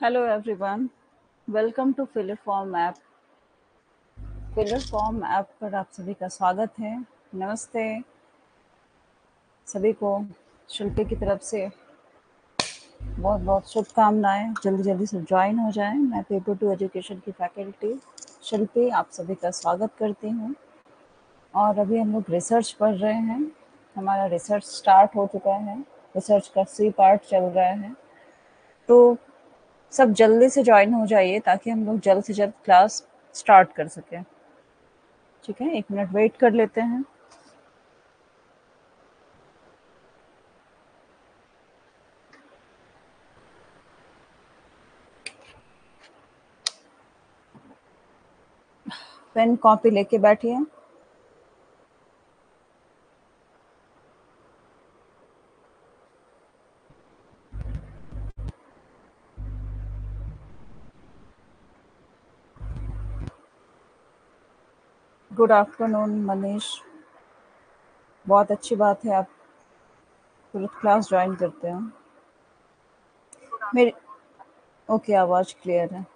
Hello everyone, welcome to Filler Form app. Filler form app पर आप सभी का स्वागत है। नमस्ते सभी को। शिल्पी की तरफ से बहुत बहुत शुभकामनाएं। जल्दी जल्दी से ज्वाइन हो जाएं। मैं पेपर टू एजुकेशन की फैकल्टी शिल्पी आप सभी का स्वागत करती हूं। और अभी हम लोग रिसर्च पढ़ रहे हैं। हमारा रिसर्च स्टार्ट हो चुका है। रिसर्च का सी पार्ट चल रहा है, तो सब जल्दी से ज्वाइन हो जाइए ताकि हम लोग जल्द से जल्द क्लास स्टार्ट कर सकें। ठीक है, 1 मिनट वेट कर लेते हैं। पेन कॉपी लेके बैठिए। गुड आफ्टरनून मनीष, बहुत अच्छी बात है आप पूरी क्लास ज्वाइन करते हैं। मेरी ओके, आवाज़ क्लियर है।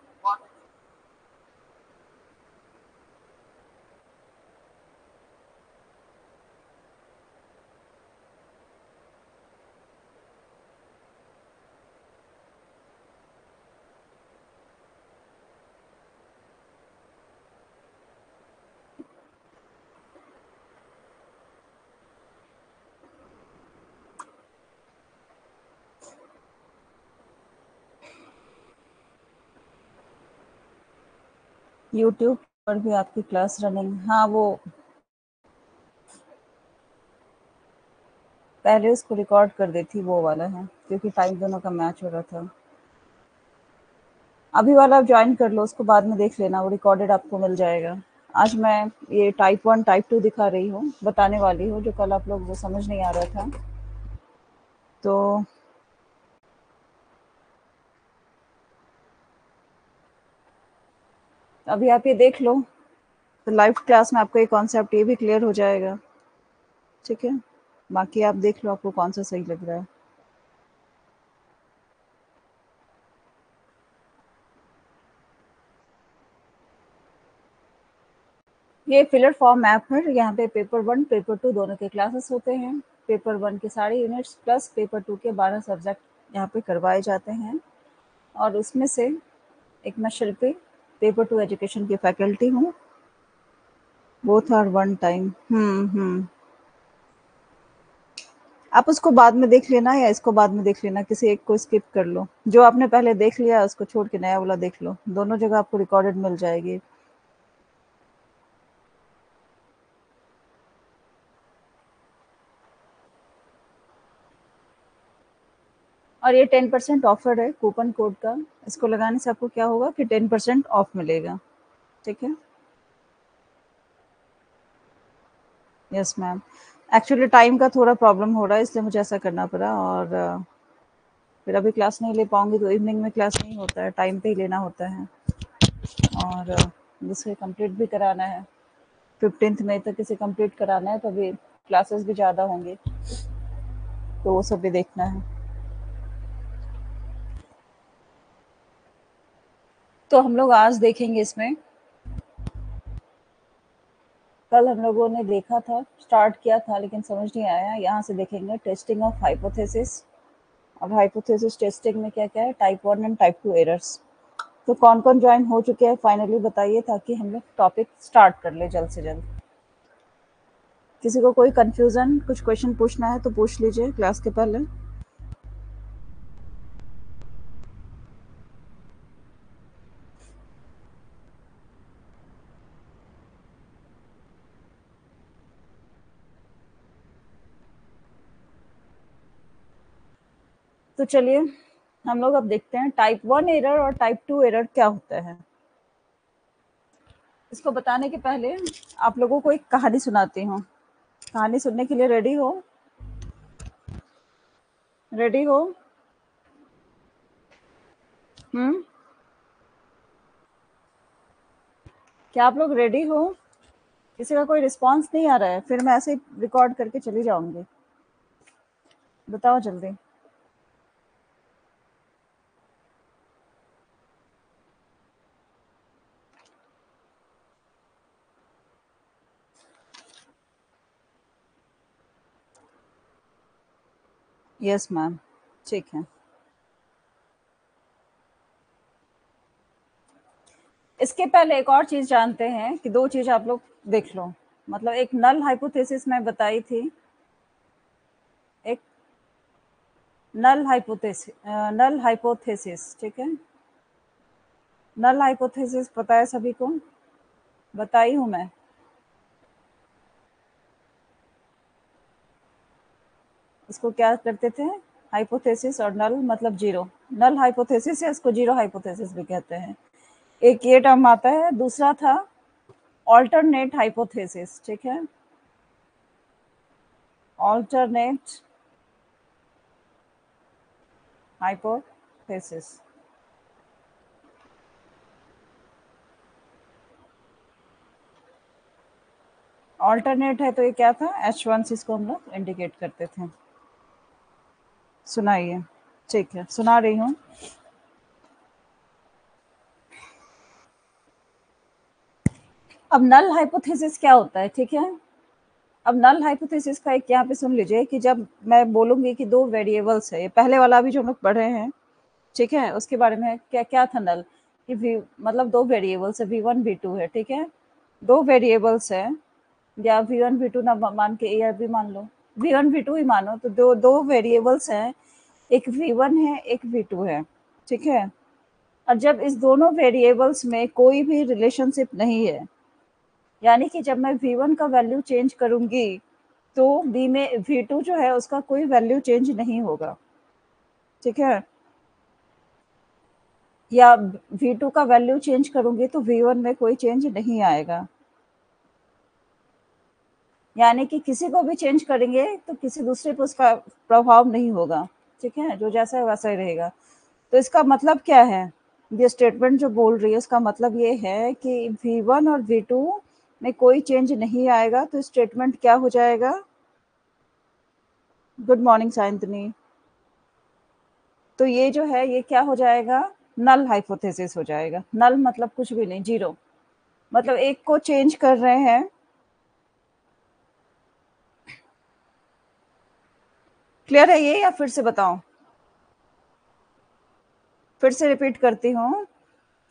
यूट्यूब पर भी आपकी क्लास रनिंग? हाँ, वो पहले उसको रिकॉर्ड कर दी थी, वो वाला है, क्योंकि टाइम दोनों का मैच हो रहा था। अभी वाला आप ज्वाइन कर लो, उसको बाद में देख लेना, वो रिकॉर्डेड आपको मिल जाएगा। आज मैं ये टाइप 1 टाइप 2 दिखा रही हूँ, बताने वाली हूँ, जो कल आप लोग वो समझ नहीं आ रहा था। तो अभी आप ये देख लो, तो लाइव क्लास में आपको ये कॉन्सेप्ट ये भी क्लियर हो जाएगा। ठीक है, बाकी आप देख लो आपको कौन सा सही लग रहा है। ये फिलर फॉर्म ऐप है। यहाँ पे पेपर 1 पेपर 2 दोनों के क्लासेस होते हैं। पेपर 1 के सारे यूनिट्स प्लस पेपर 2 के 12 सब्जेक्ट यहाँ पे करवाए जाते हैं। और उसमें से एक मैं शिल्पी पेपर 2 एजुकेशन की फैकल्टी हूँ। Both are one time. आप उसको बाद में देख लेना या इसको बाद में देख लेना, किसी एक को स्किप कर लो। जो आपने पहले देख लिया उसको छोड़ के नया वाला देख लो, दोनों जगह आपको रिकॉर्डेड मिल जाएगी। और ये 10% ऑफर है कूपन कोड का। इसको लगाने से आपको क्या होगा कि 10% ऑफ मिलेगा। ठीक है, यस मैम। एक्चुअली टाइम का थोड़ा प्रॉब्लम हो रहा है, इसलिए मुझे ऐसा करना पड़ा। और फिर अभी क्लास नहीं ले पाऊंगी, तो इवनिंग में क्लास नहीं होता है, टाइम पे ही लेना होता है। और जिसे कंप्लीट भी कराना है, 15 मई तक इसे कंप्लीट कराना है, तो अभी क्लासेस भी ज़्यादा होंगे, तो वो सब भी देखना है। तो हम लोग आज देखेंगे इसमें, कल हम लोगों ने देखा था, स्टार्ट किया था लेकिन समझ नहीं आया। यहाँ से देखेंगे टेस्टिंग ऑफ हाइपोथेसिस। अब हाइपोथेसिस टेस्टिंग में क्या क्या है, टाइप 1 एंड टाइप 2 एरर्स। तो कौन कौन ज्वाइन हो चुके हैं फाइनली बताइए, ताकि हम लोग टॉपिक स्टार्ट कर ले जल्द से जल्द। किसी को कोई कंफ्यूजन, कुछ क्वेश्चन पूछना है तो पूछ लीजिए क्लास के पहले। तो चलिए हम लोग अब देखते हैं टाइप 1 एरर और टाइप 2 एरर क्या होता है। इसको बताने के पहले आप लोगों को एक कहानी सुनाती हूँ। कहानी सुनने के लिए रेडी हो? रेडी हो? हम्म, क्या आप लोग रेडी हो? किसी का कोई रिस्पांस नहीं आ रहा है, फिर मैं ऐसे ही रिकॉर्ड करके चली जाऊंगी। बताओ जल्दी। यस मैम, ठीक है। इसके पहले एक और चीज जानते हैं कि दो चीज आप लोग देख लो, मतलब एक नल हाइपोथेसिस मैं बताई थी, एक नल हाइपोथेसिस, ठीक है। नल हाइपोथेसिस पता है सभी को, बताई हूं मैं। इसको क्या करते थे, हाइपोथेसिस और नल मतलब जीरो। नल हाइपोथेसिस है, इसको जीरो हाइपोथेसिस भी कहते हैं। एक ये टर्म आता है, दूसरा था ऑल्टरनेट हाइपोथेसिस, ठीक है। ऑल्टरनेट हाइपोथेसिस, ऑल्टरनेट है तो ये क्या था, H1 से इसको हम लोग इंडिकेट करते थे। सुनाइए, ठीक है, सुना रही हूँ। अब नल हाइपोथेसिस क्या होता है, ठीक है। अब नल हाइपोथेसिस का एक यहाँ पे सुन लीजिए कि जब मैं बोलूंगी कि दो वेरिएबल्स है, ये पहले वाला भी जो हम लोग पढ़ रहे हैं, ठीक है, उसके बारे में क्या क्या था नल, कि वी मतलब दो वेरिएबल्स है, V1 V2 है, ठीक है। दो वेरिएबल्स है, या V1 V2 ना मान के A या B मान लो, V1 V2 ही मानो, तो दो दो वेरिएबल्स हैं, एक V1 है एक V2 है, ठीक है। और जब इस दोनों वेरिएबल्स में कोई भी रिलेशनशिप नहीं है, यानी कि जब मैं V1 का वैल्यू चेंज करूंगी तो बी में V2 जो है उसका कोई वैल्यू चेंज नहीं होगा, ठीक है। या V2 का वैल्यू चेंज करूंगी तो V1 में कोई चेंज नहीं आएगा, यानी कि किसी को भी चेंज करेंगे तो किसी दूसरे पर उसका प्रभाव नहीं होगा, ठीक है, जो जैसा है वैसा ही रहेगा। तो इसका मतलब क्या है, ये स्टेटमेंट जो बोल रही है उसका मतलब ये है कि V1 और V2 में कोई चेंज नहीं आएगा, तो स्टेटमेंट क्या हो जाएगा। Good morning Sayantani. तो ये जो है ये क्या हो जाएगा, नल हाइपोथेसिस हो जाएगा। नल मतलब कुछ भी नहीं, जीरो, मतलब एक को चेंज कर रहे हैं। क्लियर है ये, या फिर से बताऊं, फिर से रिपीट करती हूँ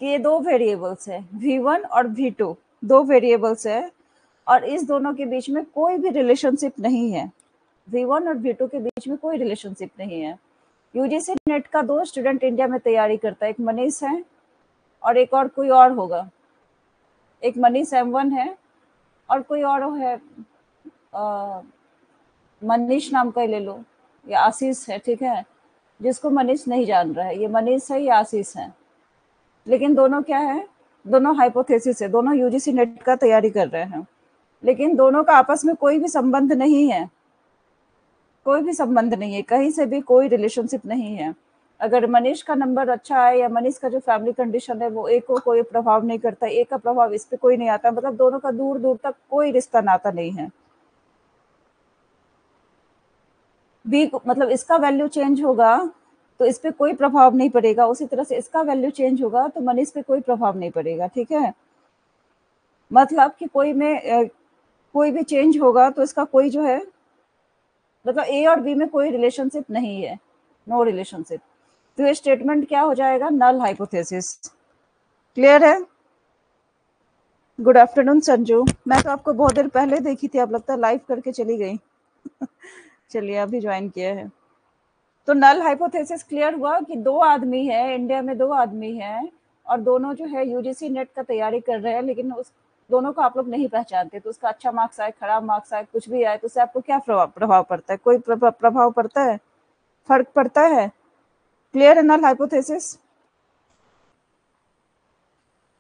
कि ये दो वेरिएबल्स है, V1 और V2, दो वेरिएबल्स है, और इस दोनों के बीच में कोई भी रिलेशनशिप नहीं है। V1 और V2 के बीच में कोई रिलेशनशिप नहीं है। यूजीसी नेट का दो स्टूडेंट इंडिया में तैयारी करता है, एक मनीष है और एक और कोई और होगा, एक मनीष M1 है और कोई और है, मनीष नाम का ही ले लो, या आशीष है, ठीक है। जिसको मनीष नहीं जान रहा है, ये मनीष है या आशीष है, लेकिन दोनों क्या है, दोनों हाइपोथेसिस है, दोनों यूजीसी नेट का तैयारी कर रहे हैं, लेकिन दोनों का आपस में कोई भी संबंध नहीं है, कोई भी संबंध नहीं है, कहीं से भी कोई रिलेशनशिप नहीं है। अगर मनीष का नंबर अच्छा है या मनीष का जो फैमिली कंडीशन है वो एक को कोई प्रभाव नहीं करता, एक का प्रभाव इस पे कोई नहीं आता, मतलब दोनों का दूर दूर तक कोई रिश्ता नाता नहीं है। बी मतलब इसका वैल्यू चेंज होगा तो इस पे कोई प्रभाव नहीं पड़ेगा, उसी तरह से इसका वैल्यू चेंज होगा तो मनीष पे कोई प्रभाव नहीं पड़ेगा, ठीक है। मतलब कि कोई भी चेंज होगा तो इसका कोई जो है, मतलब ए और बी में कोई रिलेशनशिप नहीं है, नो रिलेशनशिप। तो ये स्टेटमेंट क्या हो जाएगा, नल हाइपोथेसिस। क्लियर है। गुड आफ्टरनून संजू, मैं तो आपको बहुत देर पहले देखी थी, आप लगता है लाइव करके चली गई। चलिए अभी ज्वाइन किया है। तो नल हाइपोथेसिस क्लियर हुआ कि दो आदमी है, इंडिया में दो आदमी है और दोनों जो है यूजीसी नेट का तैयारी कर रहे हैं, लेकिन उस दोनों को आप लोग नहीं पहचानते, तो उसका अच्छा मार्क्स आए खराब मार्क्स आए कुछ भी आए तो उससे आपको क्या प्रभाव पड़ता है, कोई प्रभाव पड़ता है, फर्क पड़ता है। क्लियर है नल हाइपोथेसिस,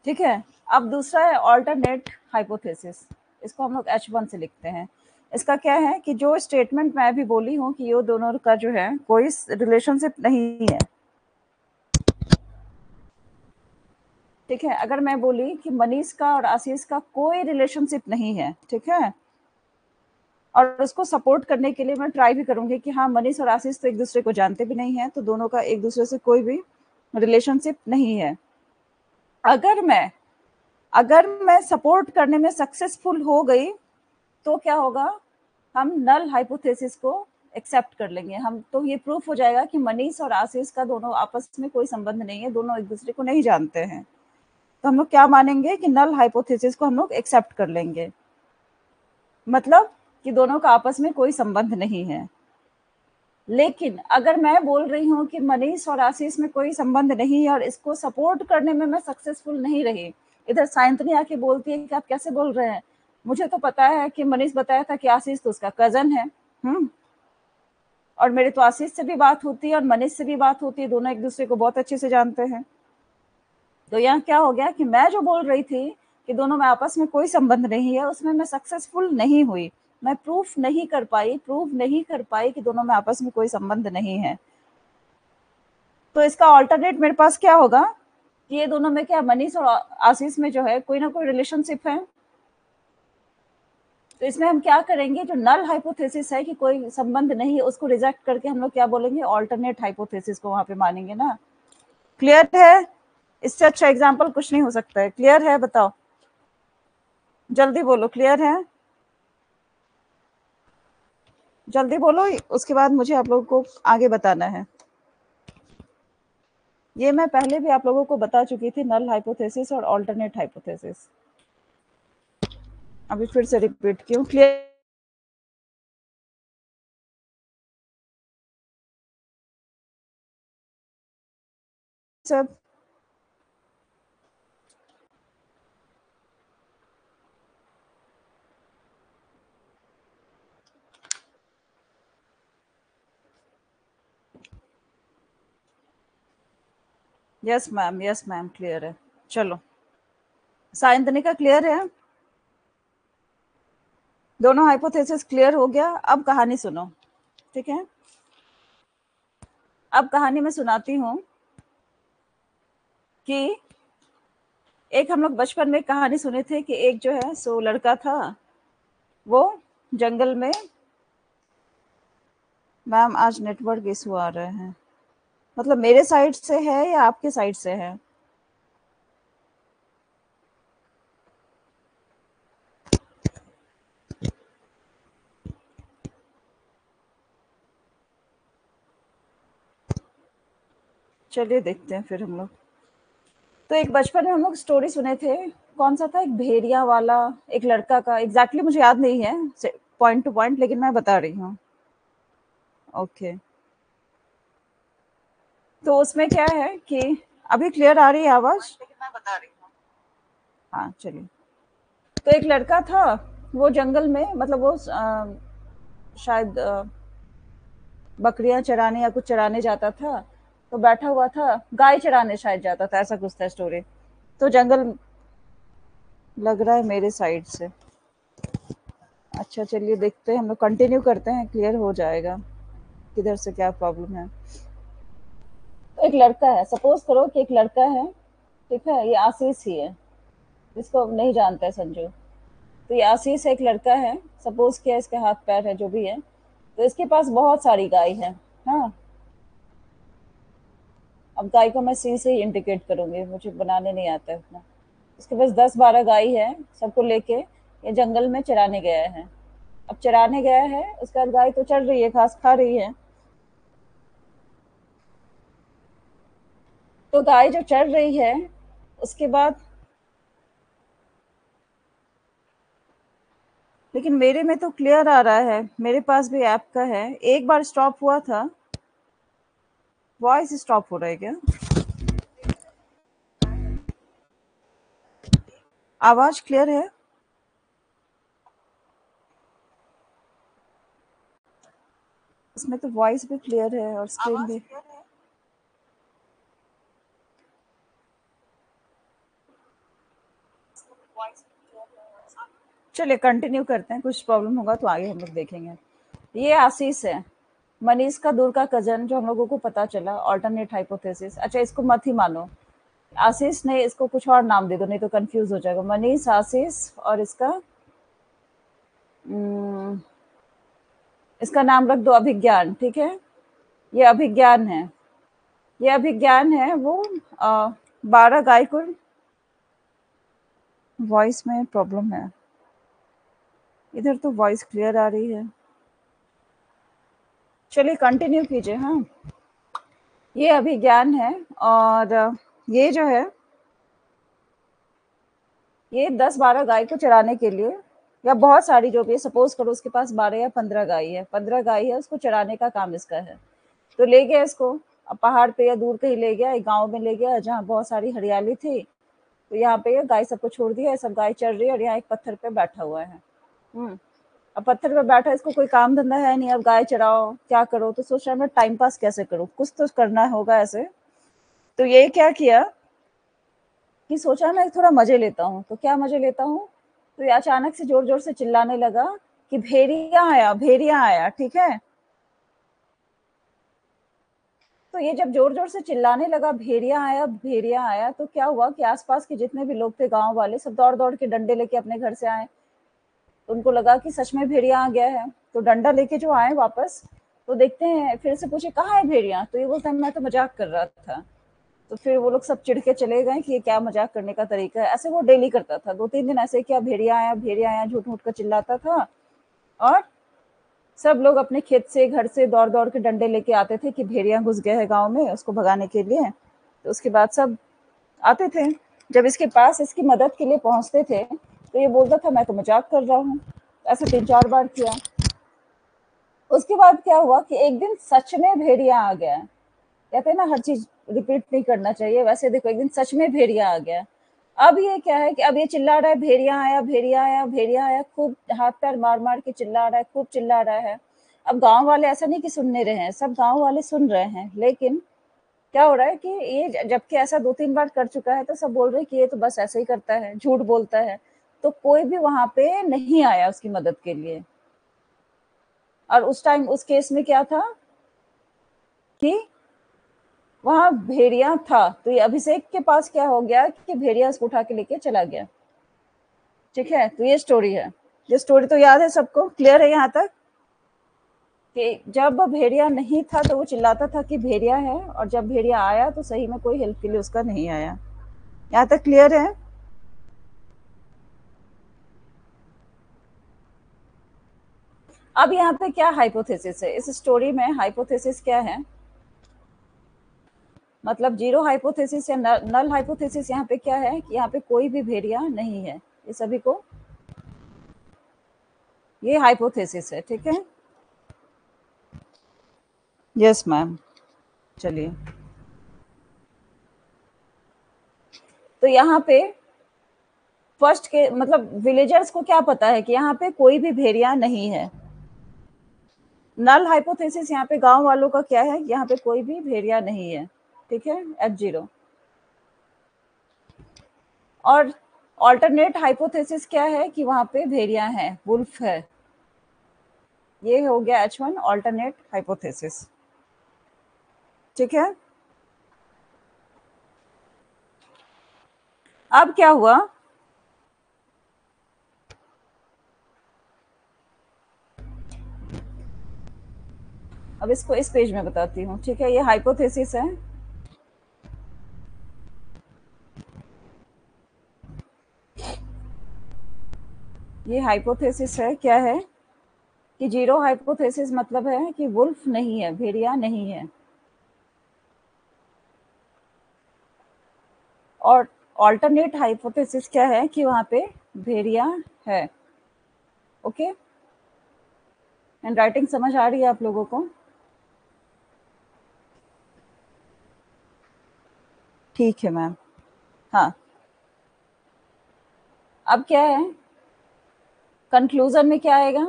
ठीक है। अब दूसरा है ऑल्टरनेट हाइपोथेसिस, इसको हम लोग H1 से लिखते हैं। इसका क्या है कि जो स्टेटमेंट मैं अभी बोली हूँ कि ये दोनों का जो है कोई रिलेशनशिप नहीं है, ठीक है। अगर मैं बोली कि मनीष का और आशीष का कोई रिलेशनशिप नहीं है, ठीक है, और उसको सपोर्ट करने के लिए मैं ट्राई भी करूंगी कि हाँ मनीष और आशीष तो एक दूसरे को जानते भी नहीं है, तो दोनों का एक दूसरे से कोई भी रिलेशनशिप नहीं है। अगर मैं सपोर्ट करने में सक्सेसफुल हो गई तो क्या होगा, हम नल हाइपोथेसिस को एक्सेप्ट कर लेंगे हम, तो ये प्रूफ हो जाएगा कि मनीष और आशीष का दोनों आपस में कोई संबंध नहीं है, दोनों एक दूसरे को नहीं जानते हैं। तो हम लोग क्या मानेंगे कि नल हाइपोथेसिस को हम लोग एक्सेप्ट कर लेंगे, मतलब कि दोनों का आपस में कोई संबंध नहीं है। लेकिन अगर मैं बोल रही हूँ कि मनीष और आशीष में कोई संबंध नहीं है और इसको सपोर्ट करने में मैं सक्सेसफुल नहीं रही, इधर साइंतनी आके बोलती है कि आप कैसे बोल रहे हैं, मुझे तो पता है कि मनीष बताया था कि आशीष तो उसका कजन है, और मेरे तो आशीष से भी बात होती है और मनीष से भी बात होती है, दोनों एक दूसरे को बहुत अच्छे से जानते हैं। तो यहाँ क्या हो गया कि मैं जो बोल रही थी कि दोनों में आपस में कोई संबंध नहीं है, उसमें मैं सक्सेसफुल नहीं हुई, मैं प्रूफ नहीं कर पाई कि दोनों में आपस में कोई संबंध नहीं है। तो इसका ऑल्टरनेट मेरे पास क्या होगा कि ये दोनों में क्या, मनीष और आशीष में जो है कोई ना कोई रिलेशनशिप है। तो इसमें हम क्या करेंगे, जो नल हाइपोथेसिस है कि कोई संबंध नहीं है, उसको रिजेक्ट करके हम लोग क्या बोलेंगे, ऑल्टरनेट हाइपोथेसिस को वहां पे मानेंगे ना। क्लियर है? इससे अच्छा एग्जाम्पल कुछ नहीं हो सकता है। क्लियर है? बताओ, जल्दी बोलो, क्लियर है? जल्दी बोलो, उसके बाद मुझे आप लोगों को आगे बताना है। ये मैं पहले भी आप लोगों को बता चुकी थी, नल हाइपोथेसिस और ऑल्टरनेट हाइपोथेसिस। अभी फिर से रिपीट क्यों? क्लियर सब? यस मैम, क्लियर है। चलो, साइंतनी का क्लियर है, दोनों हाइपोथेसिस क्लियर हो गया। अब कहानी सुनो, ठीक है? अब कहानी में सुनाती हूँ कि एक हम लोग बचपन में कहानी सुने थे कि एक जो है सो लड़का था, वो जंगल में, मैम आज नेटवर्क इशू आ रहे हैं, मतलब मेरे साइड से है या आपके साइड से है? चलिए देखते हैं फिर हम लोग। तो एक बचपन में हम लोग स्टोरी सुने थे, कौन सा था, एक भेड़िया वाला, एक लड़का का, एग्जैक्टली मुझे याद नहीं है पॉइंट टू पॉइंट, लेकिन मैं बता रही हूँ। ओके, तो उसमें क्या है कि अभी क्लियर आ रही है आवाज? हाँ चलिए। तो एक लड़का था, वो जंगल में, मतलब वो शायद बकरियां चराने या कुछ चराने जाता था, तो बैठा हुआ था, गाय चराने शायद जाता था, ऐसा कुछ था स्टोरी। तो जंगल, लग रहा है मेरे साइड से। अच्छा चलिए देखते हैं, हम लोग कंटिन्यू करते हैं, क्लियर हो जाएगा किधर से क्या प्रॉब्लम है। तो एक लड़का है, सपोज करो कि एक लड़का है, ठीक है, ये आशीष ही है, जिसको नहीं जानता है संजू। तो ये आशीष एक लड़का है, सपोज किया इसके हाथ पैर है जो भी है, तो इसके पास बहुत सारी गाय है। हाँ, अब गाय को मैं सी से ही इंडिकेट करूंगी, मुझे बनाने नहीं आता है उतना। इसके पास 10-12 गाय है, सबको लेके ये जंगल में चराने गया है। अब चराने गया है, उसके बाद गाय तो चढ़ रही है, घास खा रही है। तो गाय जो चढ़ रही है, उसके बाद, लेकिन मेरे में तो क्लियर आ रहा है, मेरे पास भी ऐप का है, एक बार स्टॉप हुआ था। वॉइस स्टॉप हो रहा है क्या? आवाज क्लियर है? इसमें तो वॉइस भी क्लियर है और स्क्रीन भी। चलिए कंटिन्यू करते हैं, कुछ प्रॉब्लम होगा तो आगे हम लोग देखेंगे। ये आशीष है, मनीष का दूर का कजन, जो हम लोगों को पता चला, ऑल्टरनेट हाइपोथेसिस। अच्छा इसको मत ही मानो, आशीष ने इसको कुछ और नाम दे दो, नहीं तो कंफ्यूज हो जाएगा। मनीष, आशीष, और उम, इसका नाम रख दो अभिज्ञान, ठीक है? ये अभिज्ञान है, ये अभिज्ञान है, वो 12 गाय को, वॉइस में प्रॉब्लम है, इधर तो वॉइस क्लियर आ रही है। चलिए कंटिन्यू कीजिए। हाँ, ये अभिज्ञान है। और ये जो है, ये 10-12 गाय को चराने के लिए, या बहुत सारी जो भी है, सपोज करो उसके पास 12 या 15 गाय है, 15 गाय है, उसको चराने का काम इसका है। तो ले गया इसको, अब पहाड़ पे या दूर कहीं ले गया, एक गाँव में ले गया जहाँ बहुत सारी हरियाली थी। तो यहाँ पे गाय सबको छोड़ दिया, सब गाय चर रही है और यहाँ एक पत्थर पे बैठा हुआ है। अब पत्थर पे बैठा है, इसको कोई काम धंधा है नहीं, अब गाय चराओ क्या करो, तो सोच रहा है मैं टाइम पास कैसे करूँ, कुछ तो करना होगा ऐसे। तो ये क्या किया कि सोचा मैं थोड़ा मजे लेता हूँ। तो क्या मजे लेता हूँ, तो ये अचानक से जोर जोर से चिल्लाने लगा कि भेड़िया आया, भेड़िया आया। ठीक है, तो ये जब जोर जोर से चिल्लाने लगा भेड़िया आया, भेड़िया आया, तो क्या हुआ कि आसपास के जितने भी लोग थे, गांव वाले, सब दौड़ दौड़ के डंडे लेके अपने घर से आए। तो उनको लगा कि सच में भेड़िया आ गया है। तो डंडा लेके जो आए वापस, तो देखते हैं, फिर से पूछे कहाँ है भेड़िया, तो ये बोलता है मैं तो मजाक कर रहा था। तो फिर वो लोग सब चिढ़ के चले गए कि ये क्या मजाक करने का तरीका है। ऐसे वो डेली करता था, 2-3 दिन ऐसे किया, भेड़िया आया, भेड़िया आया, झूठ मूठ कर चिल्लाता था। और सब लोग अपने खेत से, घर से दौड़ दौड़ के डंडे लेके आते थे कि भेड़िया घुस गया है गाँव में, उसको भगाने के लिए। तो उसके बाद सब आते थे। जब इसके पास इसकी मदद के लिए पहुंचते थे, तो ये बोलता था मैं तो मजाक कर रहा हूँ। ऐसे 3-4 बार किया। उसके बाद क्या हुआ कि एक दिन सच में भेड़िया आ गया। कहते हैं ना, हर चीज रिपीट नहीं करना चाहिए, वैसे देखो एक दिन सच में भेड़िया आ गया। अब ये क्या है कि अब ये चिल्ला रहा है भेड़िया आया, भेड़िया आया, भेड़िया आया, खूब हाथ पैर मार मार के चिल्ला रहा है, खूब चिल्ला रहा है। अब गांव वाले ऐसा नहीं कि सुनने रहे हैं, सब गांव वाले सुन रहे हैं, लेकिन क्या हो रहा है कि ये जबकि ऐसा 2-3 बार कर चुका है, तो सब बोल रहे हैं कि ये तो बस ऐसे ही करता है, झूठ बोलता है। तो कोई भी वहां पे नहीं आया उसकी मदद के लिए। और उस टाइम उस केस में क्या था कि वहां भेड़िया था, तो ये अभिषेक के पास क्या हो गया कि भेड़िया उसको उठा के लेके चला गया। ठीक है, तो ये स्टोरी है। ये स्टोरी तो याद है सबको, क्लियर है यहाँ तक कि जब भेड़िया नहीं था तो वो चिल्लाता था कि भेड़िया है, और जब भेड़िया आया तो सही में कोई हेल्प के लिए उसका नहीं आया। यहाँ तक क्लियर है। अब यहाँ पे क्या हाइपोथेसिस है इस स्टोरी में, हाइपोथेसिस क्या है, मतलब जीरो हाइपोथेसिस या नल हाइपोथेसिस। यहाँ पे क्या है कि यहाँ पे कोई भी भेड़िया नहीं है, ये सभी को, ये हाइपोथेसिस है। ठीक है, यस मैम। चलिए, तो यहाँ पे फर्स्ट के मतलब विलेजर्स को क्या पता है कि यहाँ पे कोई भी भेड़िया नहीं है। नल हाइपोथेसिस यहाँ पे गांव वालों का क्या है, यहाँ पे कोई भी भेड़िया नहीं है। ठीक है, H0। और ऑल्टरनेट हाइपोथेसिस क्या है कि वहां पे भेड़िया है, वुल्फ है। ये हो गया H1 ऑल्टरनेट हाइपोथेसिस। ठीक है, अब क्या हुआ, अब इसको इस पेज में बताती हूँ। ठीक है, ये हाइपोथेसिस है। ये हाइपोथेसिस है, क्या है कि जीरो हाइपोथेसिस मतलब है कि वुल्फ नहीं है, भेड़िया नहीं है। और ऑल्टरनेट हाइपोथेसिस क्या है कि वहां पे भेड़िया है। ओके, एंड राइटिंग समझ आ रही है आप लोगों को? ठीक है मैम। हाँ, अब क्या है, कंक्लूजन में क्या आएगा,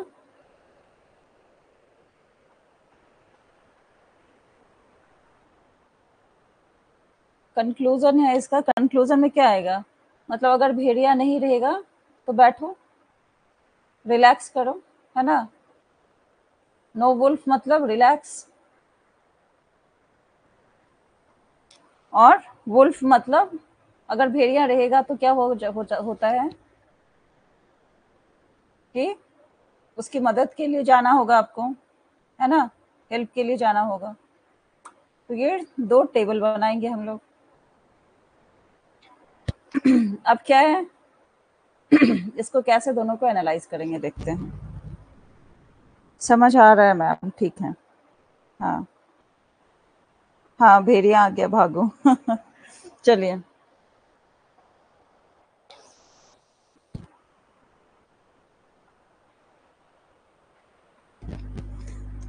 कंक्लूजन है इसका, कंक्लूजन में क्या आएगा, मतलब अगर भेड़िया नहीं रहेगा तो बैठो, रिलैक्स करो, है ना। नो वुल्फ मतलब रिलैक्स, और वुल्फ मतलब अगर भेड़िया रहेगा तो क्या होता है कि उसकी मदद के लिए जाना होगा आपको, है ना, हेल्प के लिए जाना होगा। तो ये दो टेबल बनाएंगे हम लोग। अब क्या है, इसको कैसे दोनों को एनालाइज करेंगे देखते हैं। समझ आ रहा है मैम? ठीक है, हाँ हाँ, भेड़िया आ गया, भागो। चलिए।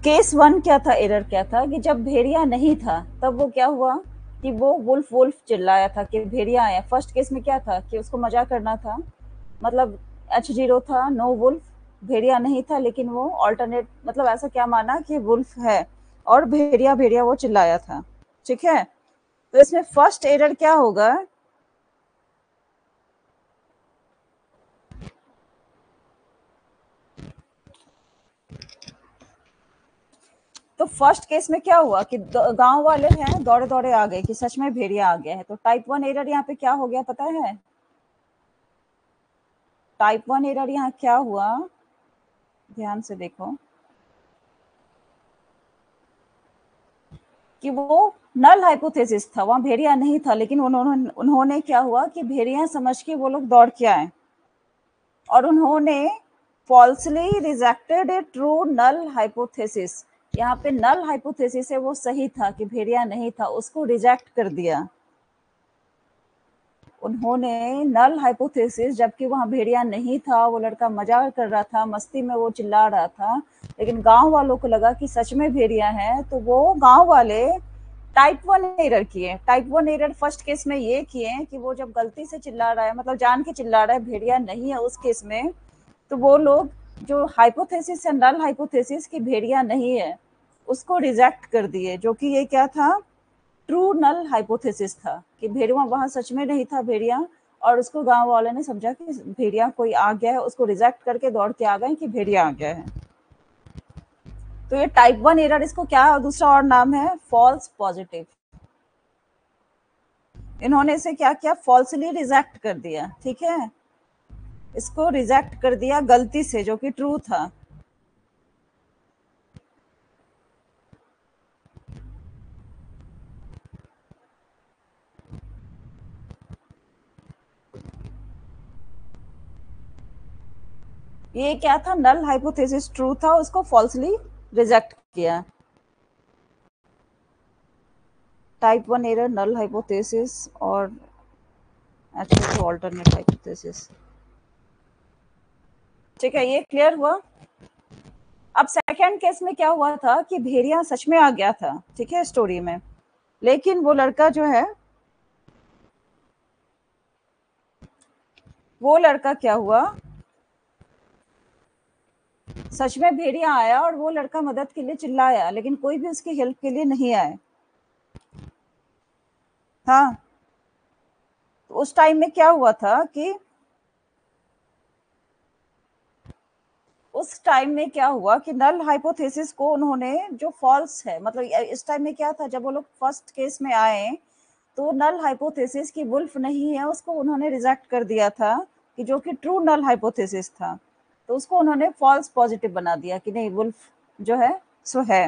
केस वन क्या था, एरर क्या था कि जब भेड़िया नहीं था तब वो क्या हुआ कि वो वुल्फ वुल्फ चिल्लाया था कि भेड़िया आया। फर्स्ट केस में क्या था कि उसको मजा करना था, मतलब H0 था, नो वुल्फ, भेड़िया नहीं था, लेकिन वो ऑल्टरनेट मतलब ऐसा क्या माना कि वुल्फ है और भेड़िया भेड़िया वो चिल्लाया था। ठीक है, तो इसमें फर्स्ट एरर क्या होगा। तो फर्स्ट केस में क्या हुआ कि गांव वाले हैं दौड़े दौड़े आ गए कि सच में भेड़िया आ गया है। तो टाइप वन एरर यहाँ पे क्या हो गया पता है। टाइप वन एरर यहाँ क्या हुआ, ध्यान से देखो कि वो नल हाइपोथेसिस था, वहां भेड़िया नहीं था, लेकिन उन्होंने उन्होंने क्या हुआ कि भेड़िया समझ के वो लोग दौड़ के आए और उन्होंने फॉल्सली रिजेक्टेड ए ट्रू नल हाइपोथेसिस। यहाँ पे नल हाइपोथेसिस है वो सही था कि भेड़िया नहीं था, उसको रिजेक्ट कर दिया उन्होंने। नल हाइपोथेसिस, जबकि वहां भेड़िया नहीं था, वो लड़का मजाक कर रहा था, मस्ती में वो चिल्ला रहा था, लेकिन गांव वालों को लगा कि सच में भेड़िया है, तो वो गांव वाले टाइप वन एरर किए। Type one error first case में ये किए कि वो जब गलती से चिल्ला रहा है, मतलब जान के चिल्ला रहा है भेड़िया नहीं है, उस केस में तो वो लोग जो हाइपोथेसिस है नल हाइपोथेसिस की भेड़िया नहीं है, उसको रिजेक्ट कर दिए, जो कि ये क्या था, ट्रू नल हाइपोथेसिस था कि भेड़िया वहां सच में नहीं था भेड़िया। और उसको गांव वाले ने समझा कि भेड़िया कोई आ गया है, उसको रिजेक्ट करके दौड़ के आ गए कि भेड़िया आ गया है। तो ये टाइप वन एरर, इसको क्या दूसरा और नाम है, फॉल्स पॉजिटिव। इन्होंने इसे क्या किया, फॉल्सली रिजेक्ट कर दिया। ठीक है, इसको रिजेक्ट कर दिया गलती से, जो कि ट्रू था। ये क्या था, नल हाइपोथेसिस ट्रू था, उसको फॉल्सली रिजेक्ट किया। Type one error, null hypothesis और एक्चुअल ऑल्टरनेट हाइपोथेसिस। ठीक है, ये क्लियर हुआ। अब सेकंड केस में क्या हुआ था कि भेड़िया सच में आ गया था, ठीक है, स्टोरी में, लेकिन वो लड़का जो है, वो लड़का क्या हुआ, सच में भेड़िया आया और वो लड़का मदद के लिए चिल्लाया, लेकिन कोई भी उसकी हेल्प के लिए नहीं आए। हाँ, तो उस टाइम में क्या हुआ था कि उस टाइम में क्या हुआ कि नल हाइपोथेसिस को उन्होंने, जो फॉल्स है, मतलब इस टाइम में क्या था, जब वो लोग फर्स्ट केस में आए तो नल हाइपोथेसिस की वुल्फ नहीं है, उसको उन्होंने रिजेक्ट कर दिया था कि जो कि ट्रू नल हाइपोथेसिस था, तो उसको उन्होंने फॉल्स पॉजिटिव बना दिया कि नहीं वुल्फ जो है सो है।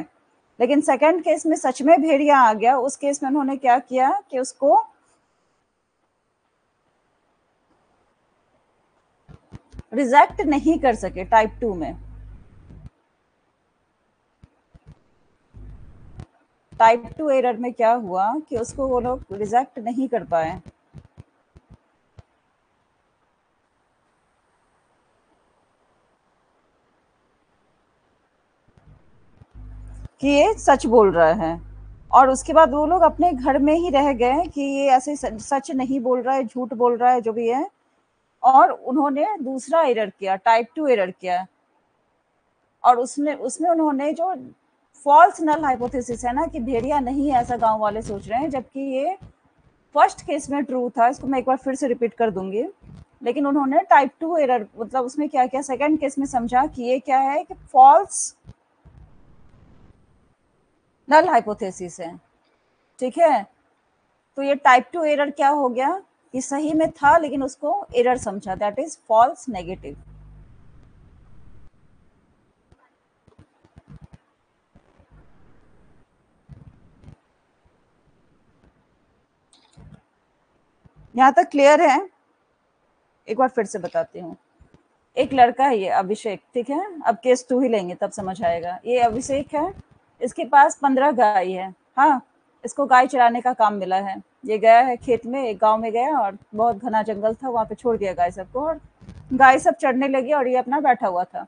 लेकिन सेकंड केस में सच में भेड़िया आ गया, उस केस में उन्होंने क्या किया कि उसको रिजेक्ट नहीं कर सके टाइप टू में। टाइप टू एरर में क्या हुआ कि उसको वो लोग रिजेक्ट नहीं कर पाए कि ये सच बोल रहा है। और उसके बाद वो लोग अपने घर में ही रह गए कि ये ऐसे सच नहीं बोल रहा है, झूठ बोल रहा है, जो भी है। और उन्होंने दूसरा एरर किया, टाइप टू एरर किया, और उसने उसमें उन्होंने जो फॉल्स नल हाइपोथेसिस है ना कि भेड़िया नहीं है, ऐसा गांव वाले सोच रहे हैं, जबकि ये फर्स्ट केस में ट्रू था। इसको मैं एक बार फिर से रिपीट कर दूंगी। लेकिन उन्होंने टाइप टू एरर, मतलब उसमें क्या किया, सेकंड केस में समझा कि ये क्या है कि फॉल्स नल हाइपोथेसिस है। ठीक है, तो ये टाइप टू एरर क्या हो गया कि सही में था, लेकिन उसको एरर समझा, दैट इज फॉल्स नेगेटिव। यहां तक क्लियर है। एक बार फिर से बताती हूँ। एक लड़का है, ये अभिषेक, ठीक है, अब केस टू ही लेंगे तब समझ आएगा। ये अभिषेक है, इसके पास 15 गाय है। हाँ, इसको गाय चराने का काम मिला है। ये गया है खेत में, एक गांव में गया और बहुत घना जंगल था, वहां पे छोड़ दिया गाय सबको, और गाय सब चढ़ने लगी और ये अपना बैठा हुआ था।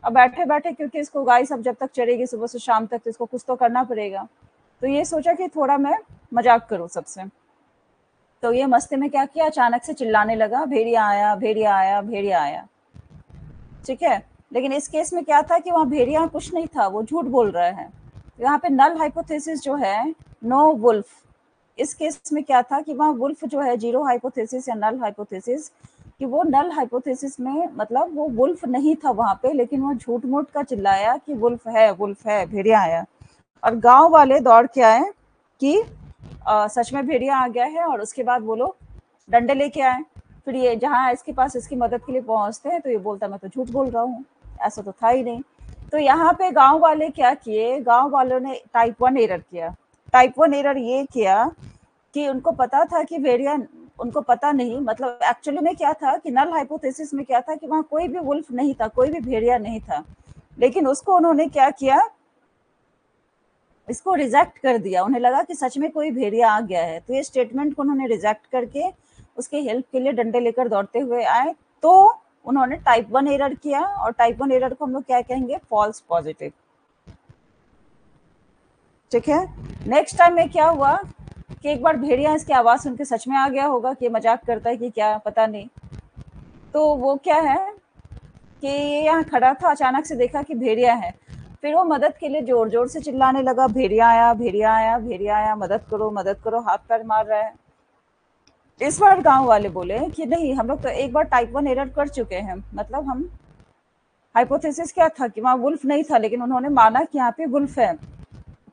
अब बैठे बैठे, क्योंकि इसको गाय सब जब तक चढ़ेगी सुबह से शाम तक, तो इसको कुछ तो करना पड़ेगा। तो ये सोचा कि थोड़ा मैं मजाक करूं सबसे। तो ये मस्ती में क्या किया, अचानक से चिल्लाने लगा, भेड़िया आया, भेड़िया आया, भेड़िया आया। ठीक है, लेकिन इस केस में क्या था कि वहाँ भेड़िया कुछ नहीं था, वो झूठ बोल रहा है। यहाँ पे नल हाइपोथेसिस जो है, नो वुल्फ। इस केस में क्या था कि वहाँ वुल्फ जो है, जीरो हाइपोथेसिस या नल हाइपोथेसिस, कि वो नल हाइपोथेसिस में मतलब वो वुल्फ नहीं था वहां पे, लेकिन वो झूठ मूठ का चिल्लाया कि वुल्फ है, वुल्फ है, भेड़िया आया। और गांव वाले दौड़ के आए कि सच में भेड़िया आ गया है, और उसके बाद वो लोग डंडे लेके आए। फिर ये जहाँ इसके पास इसकी मदद के लिए पहुंचते हैं, तो ये बोलता मैं तो झूठ बोल रहा हूँ, ऐसा तो था ही नहीं। तो यहाँ पे गांव वाले क्या किए, गांव वालों ने टाइप 1 एरर किया। टाइप 1 एरर ये किया कि उनको पता था कि भेड़िया, उनको पता नहीं, मतलब एक्चुअली में क्या था कि नल हाइपोथेसिस में क्या था कि वहां कोई भी वुल्फ नहीं था, कोई भी भेड़िया नहीं था, लेकिन उसको उन्होंने क्या किया, इसको रिजेक्ट कर दिया। उन्हें लगा कि सच में कोई भेड़िया आ गया है, तो ये स्टेटमेंट को उन्होंने रिजेक्ट करके उसके हेल्प के लिए डंडे लेकर दौड़ते हुए आए। तो उन्होंने टाइप 1 एरर किया, और टाइप 1 एरर को हम लोग क्या कहेंगे, फॉल्स पॉजिटिव। ठीक है, नेक्स्ट टाइम में क्या हुआ कि एक बार भेड़िया इसकी आवाज सुन के सच में आ गया होगा कि मजाक करता है कि क्या पता नहीं। तो वो क्या है कि ये यहाँ खड़ा था, अचानक से देखा कि भेड़िया है। फिर वो मदद के लिए जोर जोर से चिल्लाने लगा, भेड़िया आया, भेड़िया आया, भेड़िया आया, मदद करो, मदद करो, हाथ पैर मार रहा है। इस बार गांव वाले बोले कि नहीं, हम लोग तो एक बार टाइप 1 एरर कर चुके हैं, मतलब हम हाइपोथेसिस क्या था कि वहाँ वुल्फ नहीं था, लेकिन उन्होंने माना कि यहाँ पे वुल्फ है।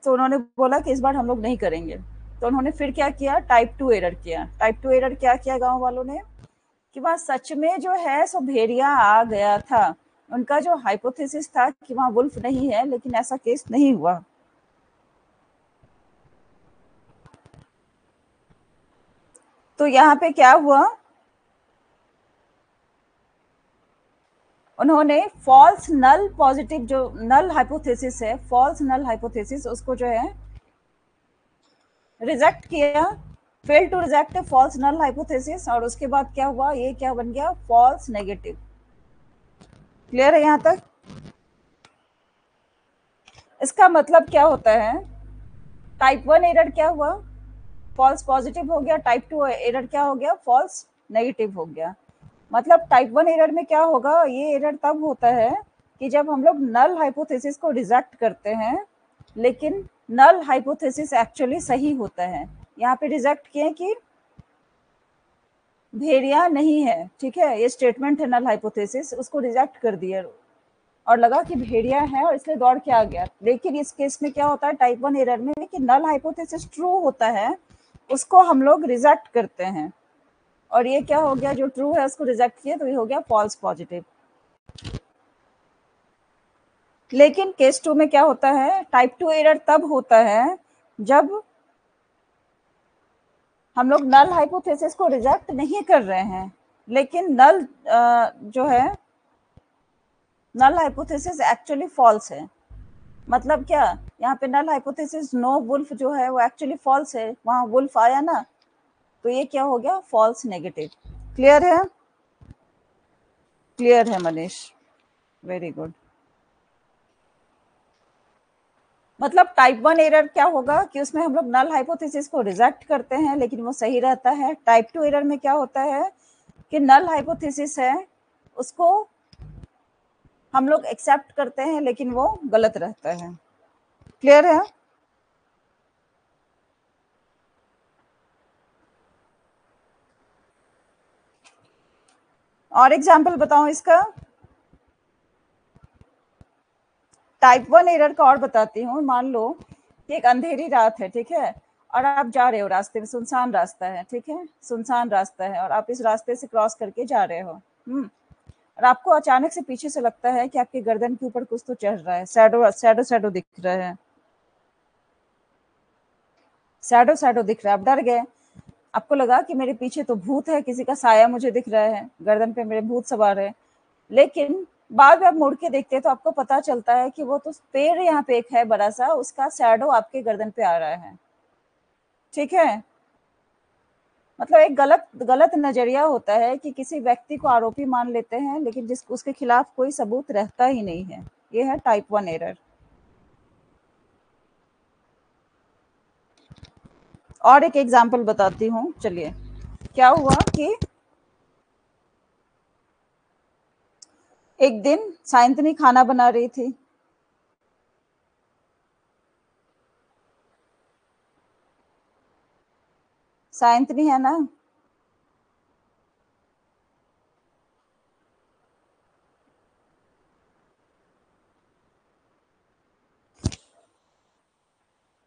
तो उन्होंने बोला कि इस बार हम लोग नहीं करेंगे। तो उन्होंने फिर क्या किया, टाइप 2 एरर किया। टाइप 2 एरर क्या किया गांव वालों ने कि वहाँ सच में जो है सो भेड़िया आ गया था। उनका जो हाइपोथेसिस था कि वहाँ वुल्फ नहीं है, लेकिन ऐसा केस नहीं हुआ। तो यहाँ पे क्या हुआ, उन्होंने फॉल्स नल पॉजिटिव, जो नल हाइपोथेसिस है, फॉल्स नल हाइपोथेसिस, उसको जो है रिजेक्ट किया। Fail to reject false null hypothesis, और उसके बाद क्या हुआ, ये क्या बन गया, फॉल्स नेगेटिव। क्लियर है यहाँ तक? इसका मतलब क्या होता है, टाइप 1 एरर क्या हुआ, फॉल्स पॉजिटिव हो गया। टाइप 2 एरर क्या हो गया, फॉल्स नेगेटिव हो गया। मतलब टाइप 1 एरर में क्या होगा, ये एरर तब होता है कि जब हम लोग नल हाइपोथेसिस को रिजेक्ट करते हैं, लेकिन नल हाइपोथेसिस एक्चुअली सही होता है। यहाँ पे रिजेक्ट किए कि भेड़िया नहीं है। ठीक है, ये स्टेटमेंट है नल हाइपोथेसिस, उसको रिजेक्ट कर दिया और लगा कि भेड़िया है, और इसलिए दौड़ के आ गया। लेकिन इस केस में क्या होता है टाइप 1 एरर में, कि नल हाइपोथेसिस ट्रू होता है, उसको हम लोग रिजेक्ट करते हैं। और ये क्या हो गया, जो ट्रू है उसको रिजेक्ट किया, तो ये हो गया फॉल्स पॉजिटिव। लेकिन केस 2 में क्या होता है, टाइप 2 एरर तब होता है जब हम लोग नल हाइपोथेसिस को रिजेक्ट नहीं कर रहे हैं, लेकिन नल जो है, नल हाइपोथेसिस एक्चुअली फॉल्स है। मतलब क्या, यहाँ पे नल हाइपोथेसिस नो वुल्फ जो है वो एक्चुअली फॉल्स है, वहां वुल्फ आया ना, तो ये क्या हो गया, फॉल्स नेगेटिव। क्लियर है? क्लियर है मनीष, वेरी गुड। मतलब टाइप 1 एरर क्या होगा कि उसमें हम लोग नल हाइपोथेसिस को रिजेक्ट करते हैं, लेकिन वो सही रहता है। टाइप 2 एरर में क्या होता है कि नल हाइपोथेसिस है, उसको हम लोग एक्सेप्ट करते हैं, लेकिन वो गलत रहता है। क्लियर है? और एग्जाम्पल बताऊं इसका, टाइप 1 एरर का और बताती हूँ। मान लो कि एक अंधेरी रात है, ठीक है, और आप जा रहे हो रास्ते में, सुनसान रास्ता है, ठीक है, सुनसान रास्ता है, और आप इस रास्ते से क्रॉस करके जा रहे हो। और आपको अचानक से पीछे से लगता है कि आपके गर्दन के ऊपर कुछ तो चढ़ रहा है, शैडो शैडो शैडो दिख रहा है, शैडो शैडो दिख रहा है, आप डर गए। आपको लगा कि मेरे पीछे तो भूत है, किसी का साया मुझे दिख रहा है, गर्दन पे मेरे भूत सवार है। लेकिन बाद में आप मुड़ के देखते हैं तो आपको पता चलता है कि वो तो पेड़ यहाँ पे एक है बड़ा सा, उसका शैडो आपके गर्दन पे आ रहा है। ठीक है, मतलब एक गलत गलत नजरिया होता है कि किसी व्यक्ति को आरोपी मान लेते हैं, लेकिन जिस उसके खिलाफ कोई सबूत रहता ही नहीं है। ये है टाइप 1 एरर। और एक एग्जाम्पल बताती हूँ, चलिए। क्या हुआ कि एक दिन साइंतनी खाना बना रही थी। साइंतनी है ना?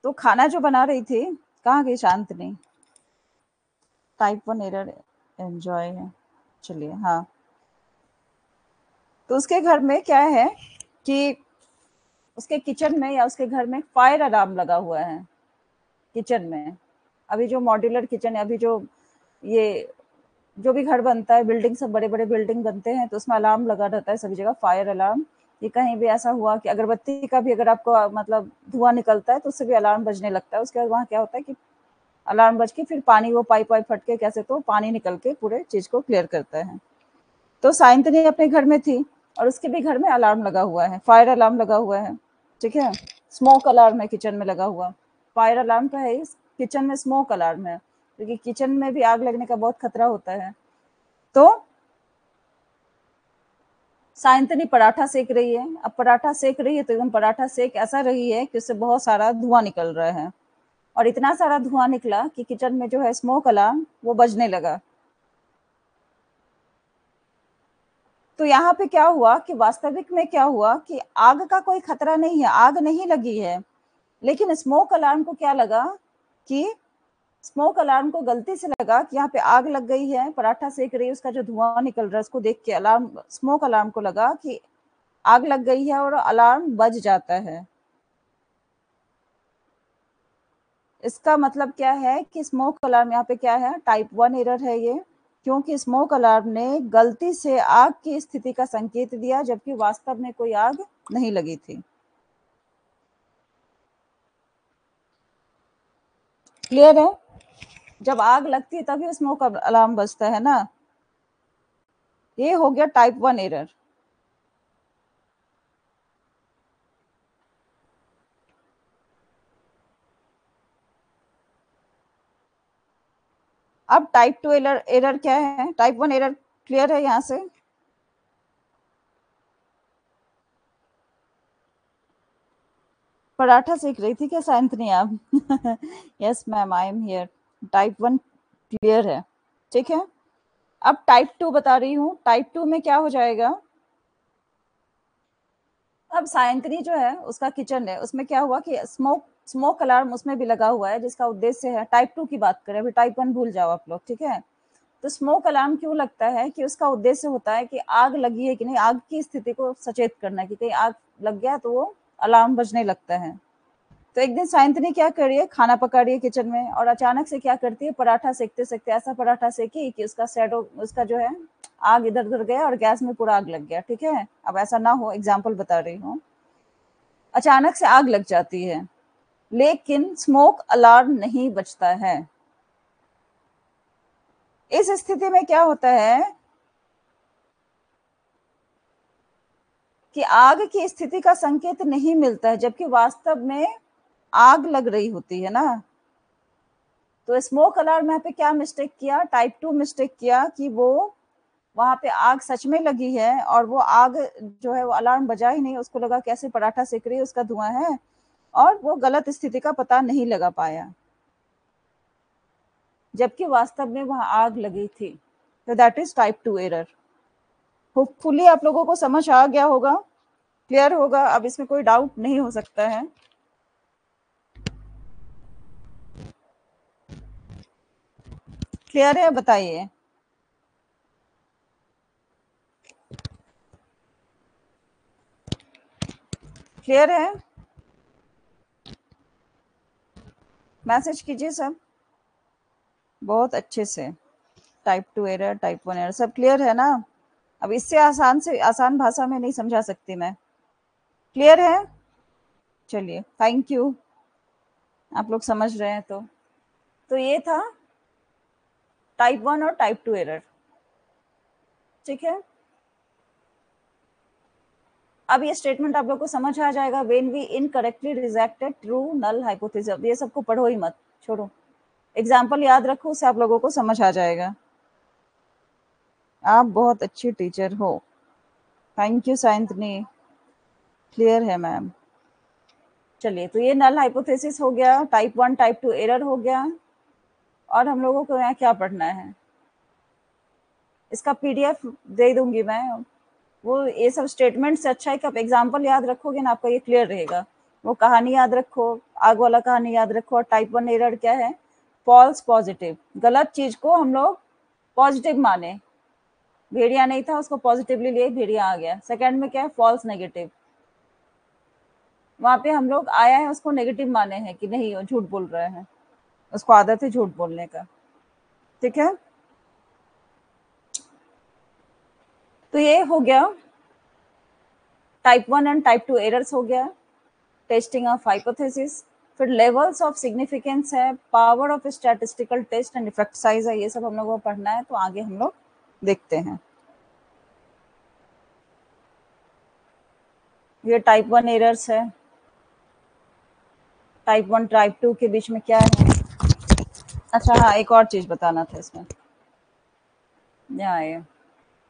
तो खाना जो बना रही थी, कहाँ गई शांतनी? टाइप 1 एरर एंजॉय है। चलिए, हाँ। तो उसके घर में क्या है कि उसके किचन में या उसके घर में फायर अलार्म लगा हुआ है किचन में। अभी जो मॉड्यूलर किचन है, अभी जो ये जो भी घर बनता है, बिल्डिंग, सब बड़े बड़े बिल्डिंग बनते हैं, तो उसमें अलार्म लगा रहता है सभी जगह, फायर अलार्म। ये कहीं भी ऐसा हुआ कि अगरबत्ती का भी अगर आपको मतलब धुआं निकलता है तो उससे भी अलार्म बजने लगता है। उसके बाद वहाँ क्या होता है कि अलार्म बज के फिर पानी, वो पाइप वाइप फट के कैसे तो पानी निकल के पूरे चीज को क्लियर करता है। तो साइंतनी अपने घर में थी और उसके भी घर में अलार्म लगा हुआ है, फायर अलार्म लगा हुआ है। ठीक है, स्मोक अलार्म है किचन में लगा हुआ। फायर अलार्म का है, इस किचन में स्मोक अलार्म है, क्योंकि किचन में भी आग लगने का बहुत खतरा होता है। तो साइंतनी पराठा सेक रही है। अब पराठा सेक रही है तो एकदम पराठा सेक ऐसा रही है कि उससे बहुत सारा धुआं निकल रहा है, और इतना सारा धुआं निकला कि किचन में जो है स्मोक अलार्म वो बजने लगा। तो यहाँ पे क्या हुआ कि वास्तविक में क्या हुआ कि आग का कोई खतरा नहीं है, आग नहीं लगी है, लेकिन स्मोक अलार्म को क्या लगा कि स्मोक अलार्म को गलती से लगा कि यहाँ पे आग लग गई है, पराठा सेक रही है, उसका जो धुआं निकल रहा है उसको देख के अलार्म, स्मोक अलार्म को लगा कि आग लग गई है और अलार्म बज जाता है। इसका मतलब क्या है कि स्मोक अलार्म यहाँ पे क्या है, टाइप 1 एरर है ये, क्योंकि स्मोक अलार्म ने गलती से आग की स्थिति का संकेत दिया, जबकि वास्तव में कोई आग नहीं लगी थी। क्लियर है? जब आग लगती है तभी स्मोक अलार्म बजता है ना। ये हो गया टाइप 1 एरर। अब टाइप 2 एरर, एरर क्या है? टाइप 1 एरर क्लियर है यहाँ से? पराठा सेक रही थी क्या सायंतनी आप? Yes ma'am, I am here. Type 1 clear है। ठीक है, अब टाइप 2 बता रही हूँ। टाइप 2 में क्या हो जाएगा? अब सायंत्री जो है उसका किचन है, उसमें क्या हुआ कि स्मोक अलार्म उसमें भी लगा हुआ है, जिसका उद्देश्य है, टाइप 2 की बात करें, अभी टाइप 1 भूल जाओ आप लोग। ठीक है, तो स्मोक अलार्म क्यों लगता है कि उसका उद्देश्य होता है कि आग लगी है कि नहीं, आग की स्थिति को सचेत करना, कि कहीं आग लग गया तो वो अलार्म बजने लगता है। तो एक दिन सायंतनी क्या कर रही है, खाना पका रही है किचन में, और अचानक से क्या करती है, पराठा सेकते सेकते ऐसा पराठा सेकी कि उसका शैडो, उसका जो है आग इधर उधर गया और गैस में पूरा आग लग गया। ठीक है, अब ऐसा ना हो, एग्जाम्पल बता रही हूँ। अचानक से आग लग जाती है, लेकिन स्मोक अलार्म नहीं बजता है। इस स्थिति में क्या होता है कि आग की स्थिति का संकेत नहीं मिलता है, जबकि वास्तव में आग लग रही होती है ना। तो स्मोक अलार्म यहाँ पे क्या मिस्टेक किया, टाइप 2 मिस्टेक किया कि वो वहां पे आग सच में लगी है, और वो आग जो है वो अलार्म बजा ही नहीं, उसको लगा कैसे पराठा सेक रही है, उसका धुआं है, और वो गलत स्थिति का पता नहीं लगा पाया, जबकि वास्तव में वहां आग लगी थी। तो that is type 2 error. Hopefully आप लोगों को समझ आ गया होगा, क्लियर होगा, अब इसमें कोई डाउट नहीं हो सकता है। क्लियर है? बताइए। क्लियर है? मैसेज कीजिए सब बहुत अच्छे से। टाइप 2 एरर, टाइप 1 एरर, सब क्लियर है ना? अब इससे आसान से आसान भाषा में नहीं समझा सकती मैं। क्लियर है? चलिए, थैंक यू, आप लोग समझ रहे हैं तो ये था टाइप 1 और टाइप 2 एरर। ठीक है, अब ये स्टेटमेंट आप लोग को समझ आ जाएगा। When we incorrectly rejected true null hypothesis. ये सबको पढ़ो ही मत, छोड़ो, एग्जाम्पल याद रखो, उससे आप लोगों को समझ आ जाएगा। आप बहुत अच्छी टीचर हो। थैंक यू साइंतनी, क्लियर है मैम। चलिए, तो ये नल हाइपोथेसिस हो गया, टाइप 1 टाइप 2 एरर हो गया। और हम लोगों को यहाँ क्या पढ़ना है, इसका पीडीएफ दे दूंगी मैं। वो ये सब स्टेटमेंट से अच्छा है कि आप एग्जाम्पल याद रखोगे ना, आपका ये क्लियर रहेगा। वो कहानी याद रखो, आग वाला कहानी याद रखो। और टाइप 1 एरर क्या है, फॉल्स पॉजिटिव, गलत चीज को हम लोग पॉजिटिव माने। भेड़िया नहीं था, उसको पॉजिटिवली लिए, भेड़िया आ गया। सेकंड में क्या है, फॉल्स नेगेटिव, वहां पे हम लोग आया है उसको नेगेटिव माने हैं कि नहीं, झूठ बोल रहे हैं, उसको आदत है झूठ बोलने का। ठीक है, तो ये हो गया टाइप 1 एंड टाइप 2 एरर्स हो गया, टेस्टिंग ऑफ हाइपोथेसिस। फिर लेवल्स ऑफ सिग्निफिकेंस है, power of statistical test and effect size है। ये सब हम लोग को पढ़ना है, तो आगे हम लोग देखते हैं। ये टाइप 1 एरर्स है, टाइप 1 टाइप 2 के बीच में क्या है। अच्छा हाँ, एक और चीज बताना था इसमें, यहाँ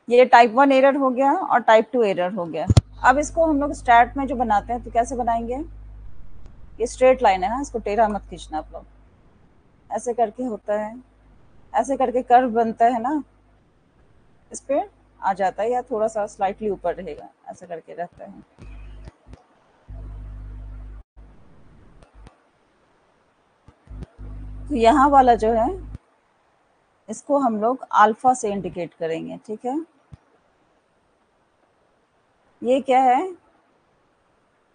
ये टाइप 1 एरर हो गया और टाइप 2 एरर हो गया। अब इसको हम लोग स्टैट में जो बनाते हैं तो कैसे बनाएंगे, ये स्ट्रेट लाइन है, इसको टेढ़ा मत खींचना आप लोग, ऐसे करके होता है, ऐसे करके कर्व बनता है ना, इस पे आ जाता है, या थोड़ा सा स्लाइटली ऊपर रहेगा, ऐसा करके रहता है। तो यहाँ वाला जो है, इसको हम लोग अल्फा से इंडिकेट करेंगे। ठीक है, ये क्या है,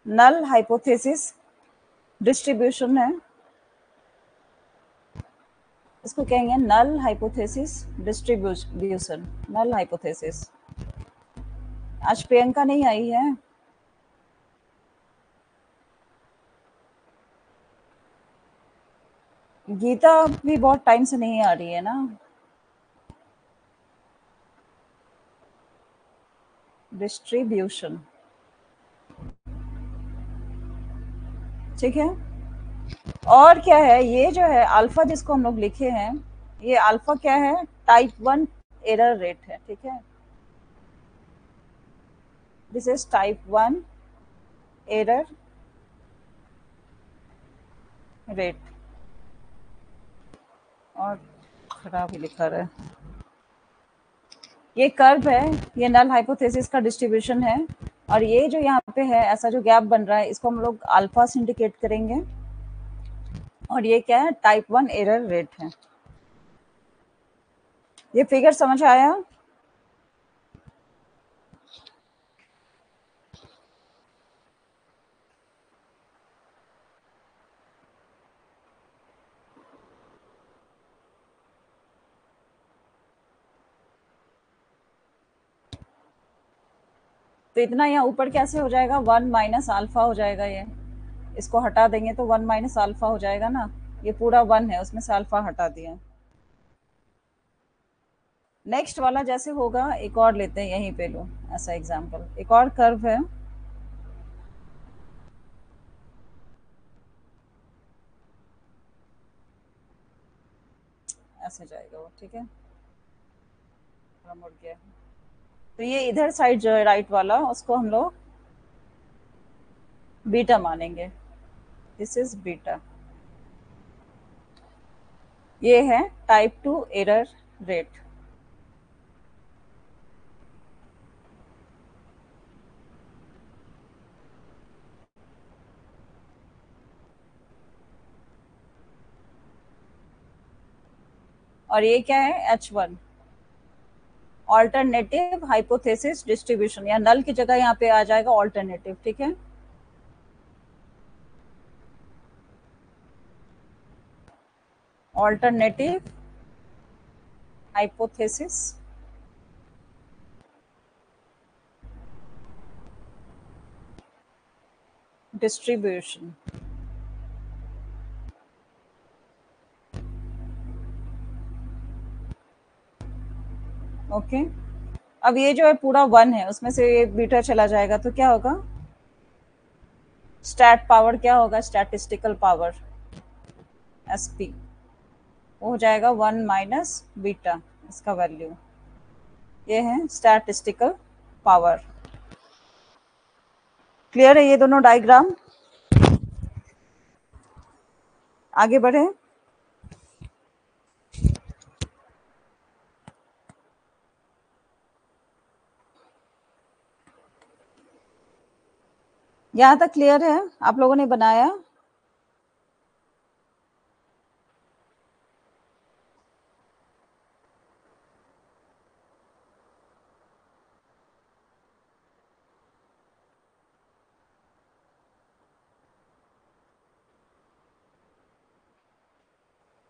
नल हाइपोथेसिस डिस्ट्रीब्यूशन है, इसको कहेंगे null hypothesis distribution. Null hypothesis. आज प्रियंका नहीं आई है, गीता भी बहुत टाइम से नहीं आ रही है ना। डिस्ट्रीब्यूशन, ठीक है। और क्या है, ये जो है अल्फा जिसको हम लोग लिखे हैं, ये अल्फा क्या है, टाइप 1 एरर रेट है। ठीक है, this is type 1 error rate. और खराब ही लिखा रहा है, ये कर्व है, ये नल हाइपोथेसिस का डिस्ट्रीब्यूशन है। और ये जो यहाँ पे है, ऐसा जो गैप बन रहा है, इसको हम लोग अल्फा से इंडिकेट करेंगे। और ये क्या है, टाइप 1 एरर रेट है। ये फिगर समझ आया? तो इतना यहाँ ऊपर कैसे हो जाएगा, 1 माइनस अल्फा हो जाएगा। ये इसको हटा देंगे तो 1 माइनस अल्फा हो जाएगा ना। ये पूरा 1 है, उसमें से अल्फा हटा दिया। नेक्स्ट वाला जैसे होगा, एक और लेते हैं, यहीं पे लो ऐसा एग्जांपल, एक और कर्व है, ऐसे जाएगा वो। ठीक है, थोड़ा मुड़ गया। तो ये इधर साइड जो है राइट वाला, उसको हम लोग बीटा मानेंगे। This is beta. ये है टाइप 2 एरर रेट। और ये क्या है, H1 ऑल्टरनेटिव हाइपोथेसिस डिस्ट्रीब्यूशन, या नल की जगह यहाँ पे आ जाएगा ऑल्टरनेटिव। ठीक है, ऑल्टरनेटिव हाइपोथेसिस डिस्ट्रीब्यूशन। ओके, अब ये जो है पूरा 1 है, उसमें से ये बीटा चला जाएगा तो क्या होगा? स्टैट पावर क्या होगा? स्टैटिस्टिकल पावर, एसपी, वो हो जाएगा 1 माइनस बीटा, इसका वैल्यू ये है स्टैटिस्टिकल पावर। क्लियर है ये दोनों डायग्राम? आगे बढ़े। यहाँ तक क्लियर है? आप लोगों ने बनाया?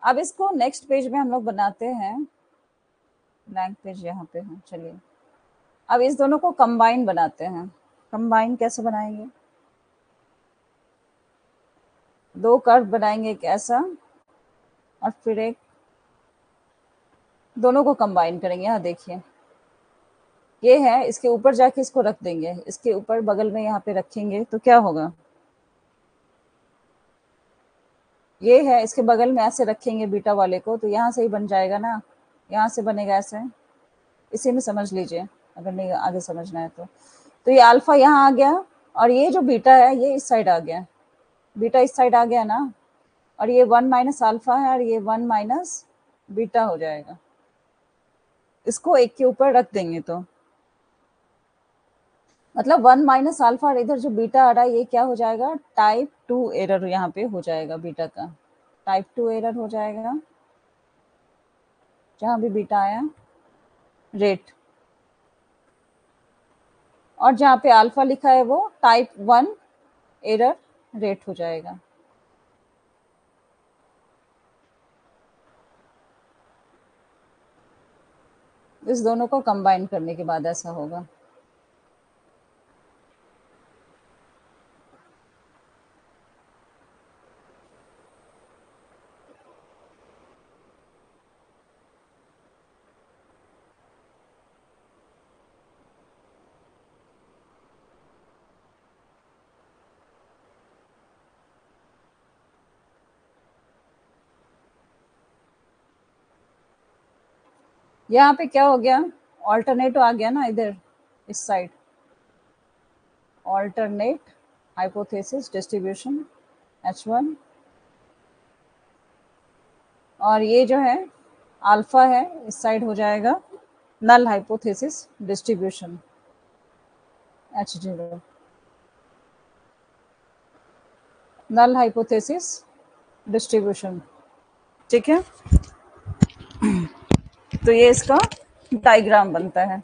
अब इसको नेक्स्ट पेज में हम लोग बनाते हैं, ब्लैंक पेज यहाँ पे है। चलिए अब इस दोनों को कंबाइन बनाते हैं। कंबाइन कैसे बनाएंगे? दो कर्व बनाएंगे, एक ऐसा और फिर एक, दोनों को कंबाइन करेंगे। यहाँ देखिए ये है, इसके ऊपर जाके इसको रख देंगे, इसके ऊपर बगल में यहाँ पे रखेंगे तो क्या होगा? ये है, इसके बगल में ऐसे रखेंगे बीटा वाले को तो यहाँ से ही बन जाएगा ना, यहाँ से बनेगा ऐसे। इसी में समझ लीजिए, अगर नहीं आगे समझना है तो ये अल्फा यहाँ आ गया और ये जो बीटा है ये इस साइड आ गया, बीटा इस साइड आ गया ना, और ये 1 माइनस अल्फा है और ये 1 माइनस बीटा हो जाएगा। इसको एक के ऊपर रख देंगे तो मतलब 1 माइनस अल्फा और इधर जो बीटा आ रहा है ये क्या हो जाएगा? टाइप 2 एरर यहाँ पे हो जाएगा, बीटा का टाइप 2 एरर हो जाएगा जहाँ भी बीटा आया रेट, और जहाँ पे अल्फा लिखा है वो टाइप 1 एरर रेट हो जाएगा। इस दोनों को कंबाइन करने के बाद ऐसा होगा। यहाँ पे क्या हो गया? ऑल्टरनेट आ गया ना इधर, इस side alternate hypothesis distribution H1, और ये जो है अल्फा है इस साइड हो जाएगा null hypothesis distribution H0, null hypothesis distribution. ठीक है, तो ये इसका डायग्राम बनता है।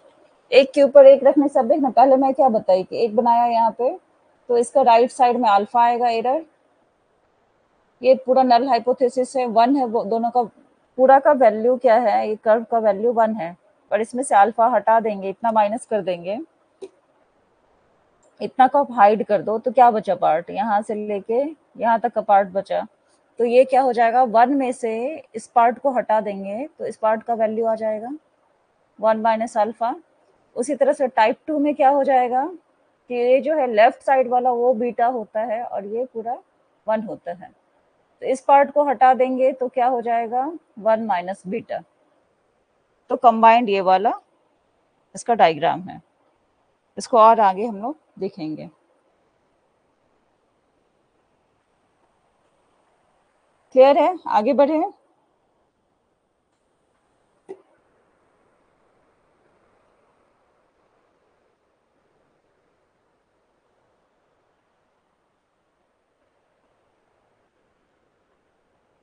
एक के ऊपर एक रखने से, अब देखना पहले मैं क्या बताई कि एक बनाया यहाँ पे तो इसका राइट साइड में अल्फा आएगा एरर, ये पूरा नल हाइपोथेसिस है 1 है, वो दोनों का पूरा का वैल्यू क्या है? ये कर्व का वैल्यू 1 है, पर इसमें से अल्फा हटा देंगे, इतना माइनस कर देंगे, इतना को हाइड कर दो तो क्या बचा पार्ट? यहाँ से लेके यहाँ तक का पार्ट बचा, तो ये क्या हो जाएगा? 1 में से इस पार्ट को हटा देंगे तो इस पार्ट का वैल्यू आ जाएगा 1 माइनस अल्फा। उसी तरह से टाइप 2 में क्या हो जाएगा कि ये जो है लेफ्ट साइड वाला वो बीटा होता है और ये पूरा 1 होता है, तो इस पार्ट को हटा देंगे तो क्या हो जाएगा? 1 माइनस बीटा। तो कंबाइंड ये वाला इसका डायग्राम है, इसको और आगे हम लोग देखेंगे। क्लियर है? आगे बढ़े।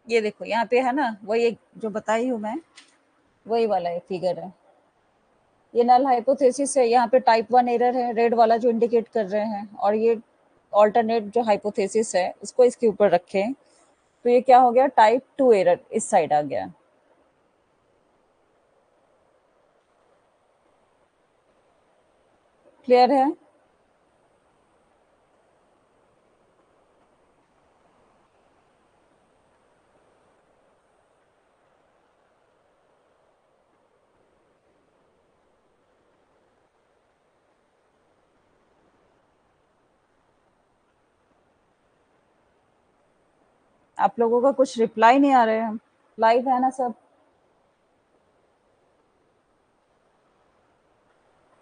ये देखो यहाँ पे है ना, वही एक जो बताई हूँ मैं, वही वाला एक फिगर है, ये नल हाइपोथेसिस है, यहाँ पे टाइप 1 एरर है रेड वाला जो इंडिकेट कर रहे हैं, और ये ऑल्टरनेट जो हाइपोथेसिस है उसको इसके ऊपर रखें तो ये क्या हो गया? टाइप 2 एरर इस साइड आ गया। क्लियर है? आप लोगों का कुछ रिप्लाई नहीं आ रहे हैं। लाइव है ना सब?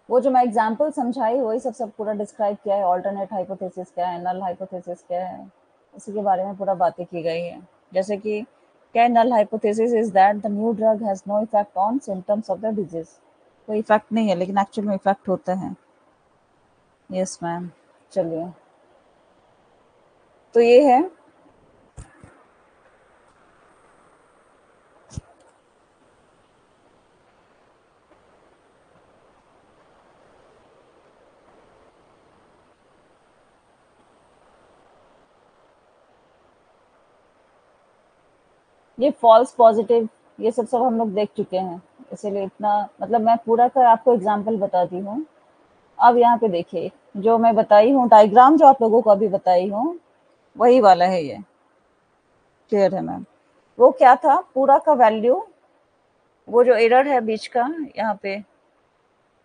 वो जो मैं एग्जांपल समझाई वही सब सब पूरा डिस्क्राइब किया है। ऑल्टरनेट हाइपोथेसिस क्या है, नल हाइपोथेसिस क्या है, इसी के बारे में पूरा बातें की गई है। जैसे कि क्या, null hypothesis is that the new drug has no effect on symptoms of the disease. कोई इफेक्ट नहीं है, लेकिन एक्चुअल में इफेक्ट होता है। Yes ma'am. चलिए, तो ये है। ये फॉल्स पॉजिटिव, ये सब सब हम लोग देख चुके हैं, इसीलिए इतना मतलब मैं पूरा का आपको एग्जांपल बताती हूँ। अब यहाँ पे देखिए, जो मैं बताई हूँ डायग्राम, जो आप लोगों को अभी बताई हूँ, वही वाला है ये। क्लियर है मैम? वो क्या था, पूरा का वैल्यू, वो जो एरर है बीच का यहाँ पे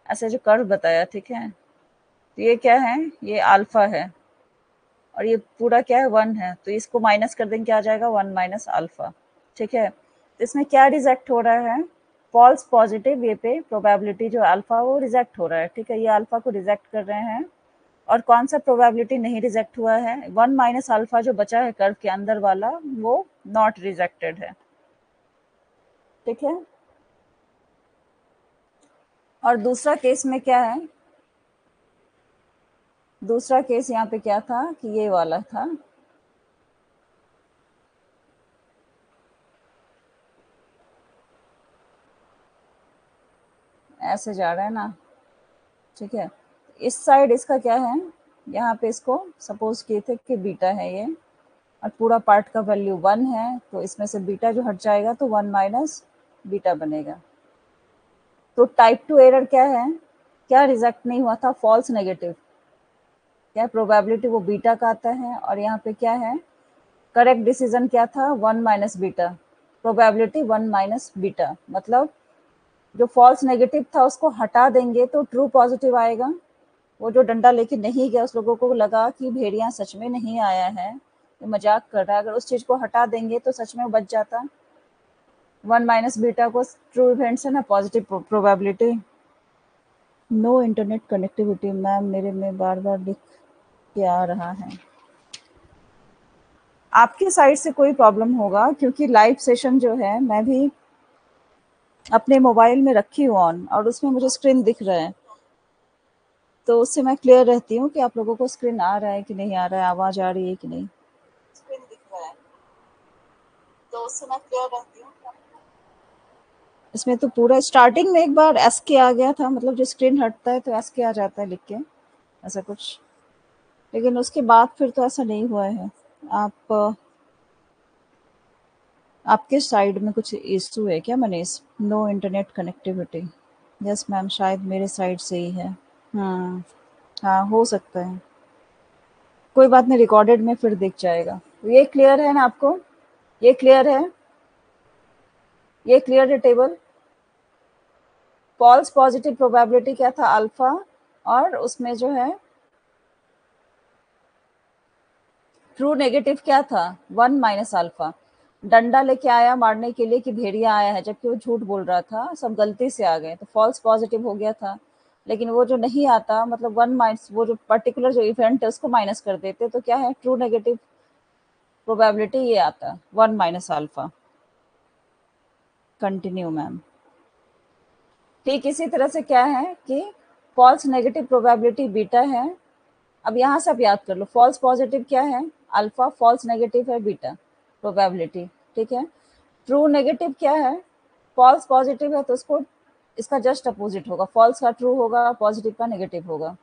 ऐसे जो कर्व बताया, ठीक है, तो ये क्या है, ये अल्फा है, और ये पूरा क्या है, 1 है, तो इसको माइनस कर देंगे, क्या आ जाएगा, 1 माइनस अल्फा। ठीक है, तो इसमें क्या रिजेक्ट हो रहा है, फॉल्स पॉजिटिव, ये पे प्रोबेबिलिटी जो अल्फा वो रिजेक्ट हो रहा है। ठीक है, ये अल्फा को रिजेक्ट कर रहे हैं। और कौन सा प्रोबेबिलिटी नहीं रिजेक्ट हुआ है, 1 माइनस अल्फा जो बचा है कर्व के अंदर वाला, वो नॉट रिजेक्टेड है। ठीक है, और दूसरा केस में क्या है, दूसरा केस यहाँ पे क्या था कि ये वाला था, ऐसे जा रहा है ना। ठीक है, इस साइड इसका क्या है, यहाँ पे इसको सपोज किए थे कि बीटा है ये, और पूरा पार्ट का वैल्यू 1 है, तो इसमें से बीटा जो हट जाएगा तो 1 माइनस बीटा बनेगा। तो टाइप 2 एरर क्या है, क्या रिजेक्ट नहीं हुआ था, फॉल्स नेगेटिव। क्या प्रोबेबिलिटी वो बीटा का आता है, और यहाँ पे क्या है, करेक्ट डिसीजन क्या था, 1 minus beta, probability 1 minus beta, मतलब जो फॉल्स नेगेटिव था उसको हटा देंगे तो ट्रू पॉजिटिव आएगा। वो जो डंडा लेके नहीं गया, उस लोगों को लगा कि भेड़िया सच में नहीं आया है, ये मजाक कर रहा है, अगर उस चीज को हटा देंगे तो सच में बच जाता। 1 माइनस बीटा को ट्रू इवेंट्स है ना, positive probability. No internet connectivity ma'am, मेरे में बार बार लिख के आ रहा है। आपके साइड से कोई प्रॉब्लम होगा, क्योंकि लाइव सेशन जो है मैं भी अपने मोबाइल में रखी हूँ ऑन, और उसमें मुझे स्क्रीन दिख रहा है, तो उससे मैं क्लियर रहती हूँ कि आप लोगों को स्क्रीन आ रहा है कि नहीं आ रहा है, आवाज आ रही है कि नहीं। स्क्रीन दिख रहा है, तो उससे मैं क्लियर रहती हूँ। इसमें तो पूरा स्टार्टिंग में एक बार एस के आ गया था, मतलब जो स्क्रीन हटता है तो एस के आ जाता है लिख के, ऐसा कुछ, लेकिन उसके बाद फिर तो ऐसा नहीं हुआ है। आप आपके साइड में कुछ इशू है क्या Manish? No internet connectivity. Yes ma'am, शायद मेरे साइड से ही है। हाँ, हाँ हो सकता है, कोई बात नहीं, रिकॉर्डेड में फिर दिख जाएगा। तो ये क्लियर है ना आपको, ये क्लियर है, ये क्लियर है टेबल। फॉल्स पॉजिटिव प्रोबेबिलिटी क्या था, अल्फा, और उसमें जो है ट्रू नेगेटिव क्या था, 1 माइनस अल्फा। डंडा लेके आया मारने के लिए कि भेड़िया आया है, जबकि वो झूठ बोल रहा था, सब गलती से आ गए, तो फॉल्स पॉजिटिव हो गया था। लेकिन वो जो नहीं आता, मतलब 1 माइनस, वो जो पर्टिकुलर जो इवेंट है उसको माइनस कर देते, तो क्या है, ट्रू नेगेटिव प्रोबेबिलिटी ये आता, 1 माइनस अल्फा। Continue ma'am. ठीक इसी तरह से क्या है कि फॉल्स नेगेटिव प्रोबेबिलिटी बीटा है। अब यहाँ से आप याद कर लो, फॉल्स पॉजिटिव क्या है, अल्फा, फॉल्स नेगेटिव है बीटा, प्रोबेबिलिटी। ठीक है, ट्रू नेगेटिव क्या है, फॉल्स पॉजिटिव है तो उसको, इसका जस्ट अपोजिट होगा, फॉल्स का ट्रू होगा, पॉजिटिव का नेगेटिव होगा,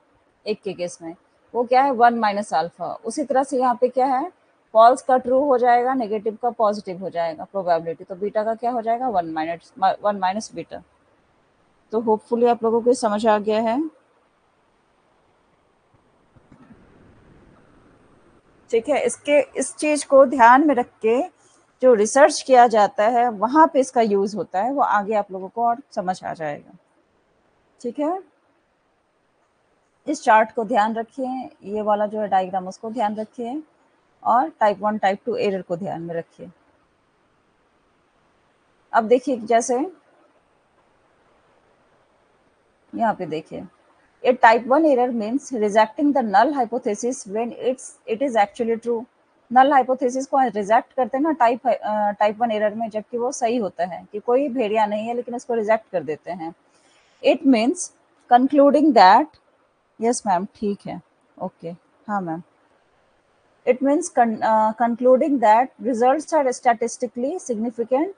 एक के केस में। वो क्या है, 1 माइनस अल्फा। उसी तरह से यहाँ पे क्या है, फॉल्स का ट्रू हो जाएगा, नेगेटिव का पॉजिटिव हो जाएगा प्रोबेबिलिटी, तो बीटा का क्या हो जाएगा, 1 माइनस बीटा। तो होपफुली आप लोगों को समझ आ गया है। ठीक है, इसके इस चीज को ध्यान में रख के जो रिसर्च किया जाता है वहां पे इसका यूज होता है, वो आगे आप लोगों को और समझ आ जाएगा। ठीक है, इस चार्ट को ध्यान रखिए, ये वाला जो है डायग्राम उसको ध्यान रखिए, और टाइप 1 टाइप 2 एरर को ध्यान में रखिए। अब देखिए जैसे यहाँ पे देखिए, a type 1 error means rejecting the null hypothesis when it is actually true. Null hypothesis को रिजेक्ट करते हैं ना टाइप 1 एरर में, जबकि वो सही होता है कि कोई भेड़िया नहीं है, लेकिन उसको रिजेक्ट कर देते हैं। It means concluding that, yes ma'am ठीक है, ओके, हाँ ma'am, it means concluding that results are statistically significant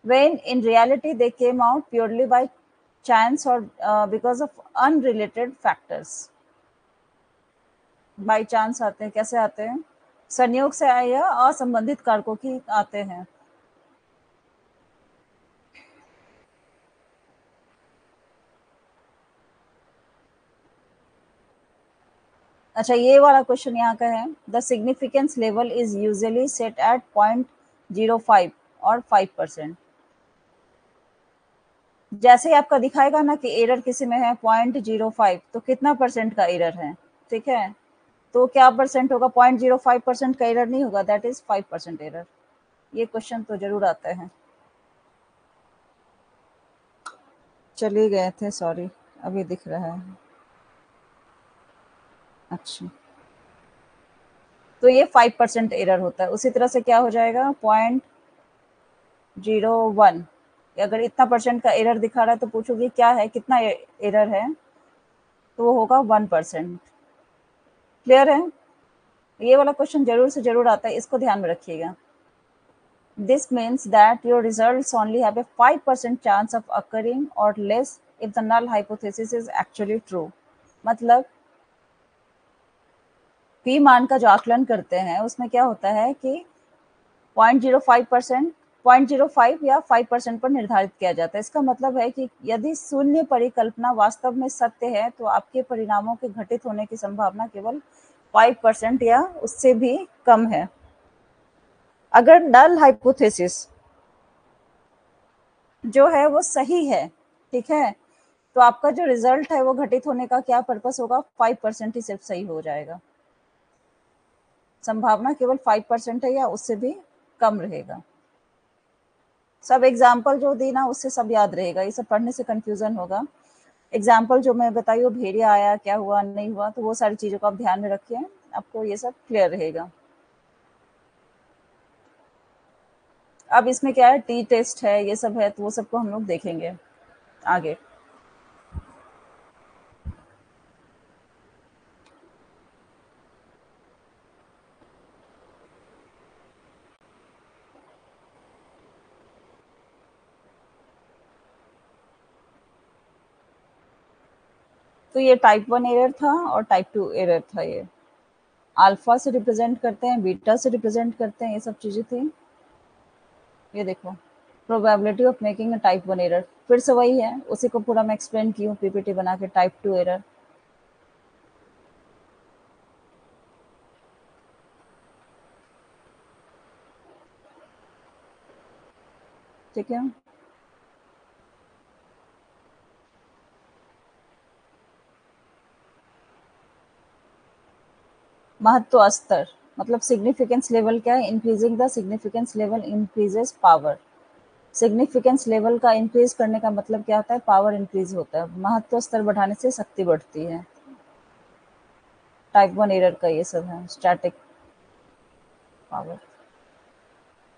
when in reality they came out purely by chance or because of unrelated factors। By chance आते हैं, कैसे आते हैं? संयोग से आए या असंबंधित कारकों की आते हैं। अच्छा, ये वाला क्वेश्चन यहाँ का है, the significance level is usually set at 0.05 और 5%। जैसे ही आपका दिखाएगा ना कि एरर किसी में है 0.05, तो कितना परसेंट का एरर है, ठीक है, तो क्या परसेंट होगा? 0.05% का एरर नहीं होगा, दैट इज 5% एरर। ये क्वेश्चन तो जरूर आता है। चले गए थे, सॉरी, अभी दिख रहा है। अच्छा, तो ये 5% एरर होता है। उसी तरह से क्या हो जाएगा, 0.01, अगर इतना परसेंट का एरर दिखा रहा है तो पूछोगे क्या है, कितना एरर है, तो वो होगा 1%। क्लियर है? ये वाला क्वेश्चन जरूर से जरूर आता है, इसको ध्यान में रखिएगा। This means that your results only have a 5% chance of occurring or less if the null hypothesis is actually true। मतलब p मान का जो आकलन करते हैं उसमें क्या होता है कि 0.05%, 0.05 या 5% पर निर्धारित किया जाता है। इसका मतलब है कि यदि शून्य परिकल्पना वास्तव में सत्य है तो आपके परिणामों के घटित होने की संभावना केवल 5% या उससे भी कम है। अगर नल हाइपोथेसिस जो है वो सही है, ठीक है, तो आपका जो रिजल्ट है वो घटित होने का क्या पर्पस होगा, 5% ही सिर्फ सही हो जाएगा। संभावना केवल 5% है या उससे भी कम रहेगा। सब एग्जाम्पल जो दी ना उससे सब याद रहेगा, ये सब पढ़ने से कंफ्यूजन होगा। एग्जाम्पल जो मैं बताई वो भेड़िया आया, क्या हुआ नहीं हुआ, तो वो सारी चीजों को आप ध्यान में रखिए, आपको ये सब क्लियर रहेगा। अब इसमें क्या है, टी टेस्ट है, ये सब है, तो वो सबको हम लोग देखेंगे आगे। तो ये टाइप 1 एरर था और टाइप 2 एरर था। ये अल्फा से रिप्रेजेंट करते हैं, बीटा से रिप्रेजेंट करते हैं, ये सब चीजें थी। ये देखो, probability of making a type 1 error, फिर से वही है, उसी को पूरा मैं एक्सप्लेन की हूँ पीपीटी बना के, टाइप 2 एरर। ठीक है, महत्व स्तर मतलब सिग्निफिकेंस लेवल क्या है, increasing the significance level increases power. Significance level का इंक्रीज करने का मतलब क्या होता है, पावर इंक्रीज होता है। महत्व स्तर बढ़ाने से शक्ति बढ़ती है। टाइप 1 एरर का ये सब है, स्टैटिक पावर।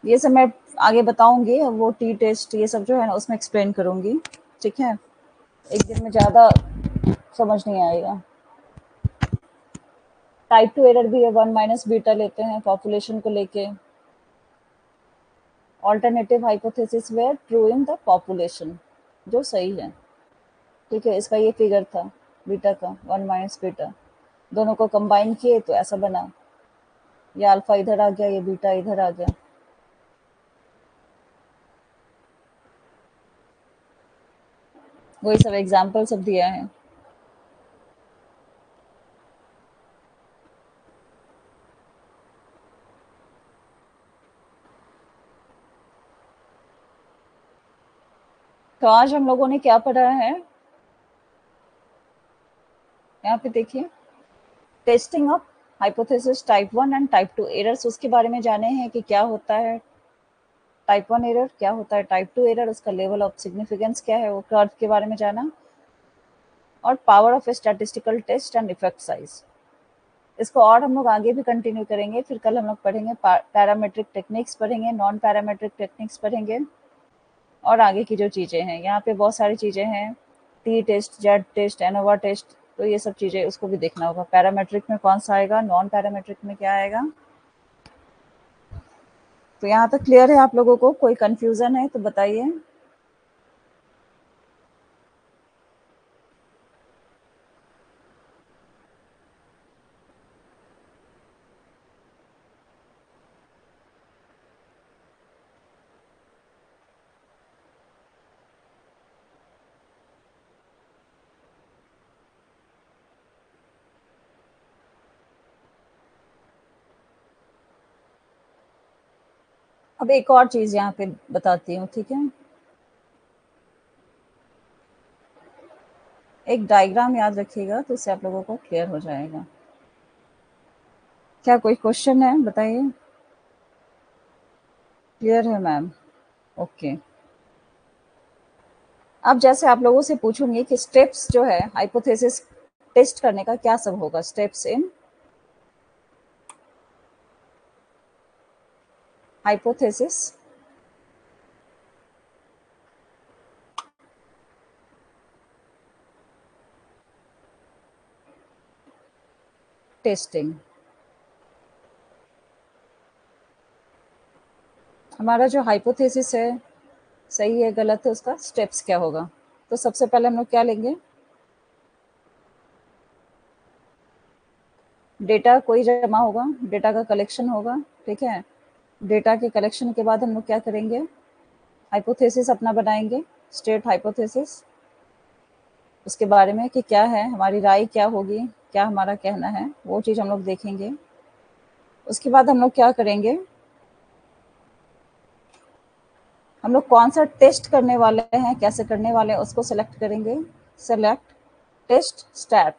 ये सब मैं आगे बताऊंगी, वो टी टेस्ट ये सब जो है ना उसमें एक्सप्लेन करूंगी, ठीक है। एक दिन में ज़्यादा समझ नहीं आएगा। टाइप 2 एरर भी है, 1 माइनस बीटा लेते हैं पॉपुलेशन को लेके। Alternative hypothesis were true in the population, जो सही है, ठीक है। इसका ये फिगर था बीटा का, 1 माइनस बीटा, दोनों को कंबाइन किए तो ऐसा बना। ये अल्फा इधर आ गया, ये बीटा इधर आ गया। वही सब एग्जाम्पल सब दिया है। तो आज हम लोगों ने क्या पढ़ा है, यहाँ पे देखिए, testing of hypothesis type 1 and type 2 errors उसके बारे में जाने हैं कि क्या होता है टाइप 1 एरर, क्या होता है टाइप 2 एरर, उसका लेवल ऑफ सिग्निफिकेंस क्या है, वो कर्व के बारे में जाना, और power of statistical test and effect size. इसको और हम लोग आगे भी कंटिन्यू करेंगे। फिर कल हम लोग पढ़ेंगे पैरामेट्रिक टेक्निक्स पढ़ेंगे, नॉन पैरामेट्रिक टेक्निक्स पढ़ेंगे, और आगे की जो चीज़ें हैं यहाँ पे बहुत सारी चीज़ें हैं, T test, Z test, ANOVA test, तो ये सब चीज़ें उसको भी देखना होगा। पैरामेट्रिक में कौन सा आएगा, नॉन पैरामेट्रिक में क्या आएगा। तो यहाँ तक क्लियर है आप लोगों को? कोई कंफ्यूजन है तो बताइए। अब एक और चीज़ यहाँ पे बताती हूँ, ठीक है। एक डायग्राम याद रखिएगा तो इससे आप लोगों को क्लियर हो जाएगा। क्या कोई क्वेश्चन है, बताइए। क्लियर है मैम? ओके। अब जैसे आप लोगों से पूछूंगी कि स्टेप्स जो है हाइपोथेसिस टेस्ट करने का क्या सब होगा, स्टेप्स इन हाइपोथेसिस टेस्टिंग। हमारा जो हाइपोथेसिस है सही है गलत है, उसका स्टेप्स क्या होगा। तो सबसे पहले हम लोग क्या लेंगे, डेटा कोई जमा होगा, डेटा का कलेक्शन होगा, ठीक है। डेटा के कलेक्शन के बाद हम लोग क्या करेंगे, हाइपोथेसिस अपना बनाएंगे, स्टेट हाइपोथेसिस, उसके बारे में कि क्या है, हमारी राय क्या होगी, क्या हमारा कहना है, वो चीज़ हम लोग देखेंगे। उसके बाद हम लोग क्या करेंगे, हम लोग कौन सा टेस्ट करने वाले हैं, कैसे करने वाले हैं, उसको सेलेक्ट करेंगे। Select test stat.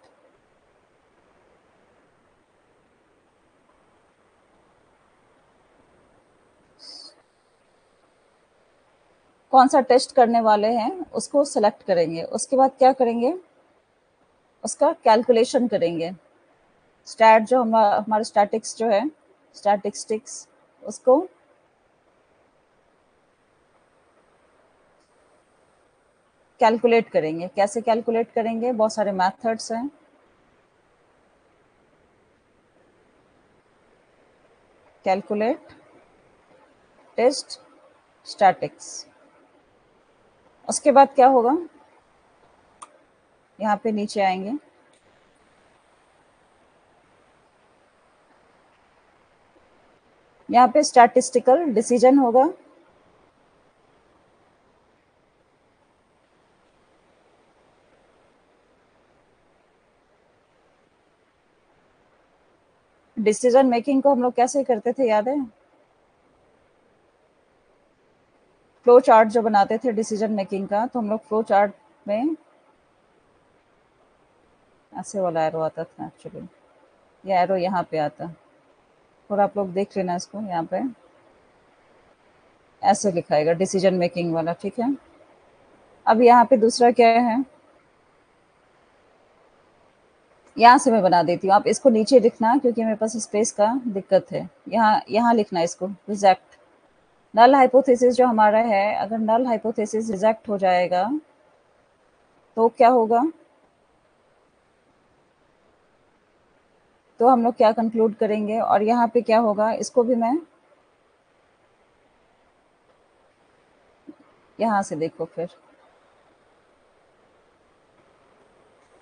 कौन सा टेस्ट करने वाले हैं उसको सेलेक्ट करेंगे। उसके बाद क्या करेंगे, उसका कैलकुलेशन करेंगे। स्टैट जो हमारा स्टैटिक्स जो है, स्टैटिस्टिक्स, उसको कैलकुलेट करेंगे। कैसे कैलकुलेट करेंगे, बहुत सारे मेथड्स हैं। Calculate test statics. उसके बाद क्या होगा, यहाँ पे नीचे आएंगे, यहाँ पे स्टैटिस्टिकल डिसीजन होगा। डिसीजन मेकिंग को हम लोग कैसे करते थे, याद है? फ्लो चार्ट जो बनाते थे डिसीजन मेकिंग का, तो हम लोग फ्लो चार्ट में ऐसे वाला एरो आता था एक्चुअली, ये एरो यहाँ पे आता, और आप लोग देख लेना इसको, यहाँ पे ऐसे लिखाएगा डिसीजन मेकिंग वाला, ठीक है। अब यहाँ पे दूसरा क्या है, यहाँ से मैं बना देती हूँ, आप इसको नीचे लिखना क्योंकि मेरे पास स्पेस का दिक्कत है। यहाँ यहाँ लिखना इसको, रिजेक्ट नल हाइपोथेसिस जो हमारा है, अगर नल हाइपोथेसिस रिजेक्ट हो जाएगा तो क्या होगा, तो हम लोग क्या कंक्लूड करेंगे, और यहाँ पे क्या होगा, इसको भी मैं यहाँ से देखो, फिर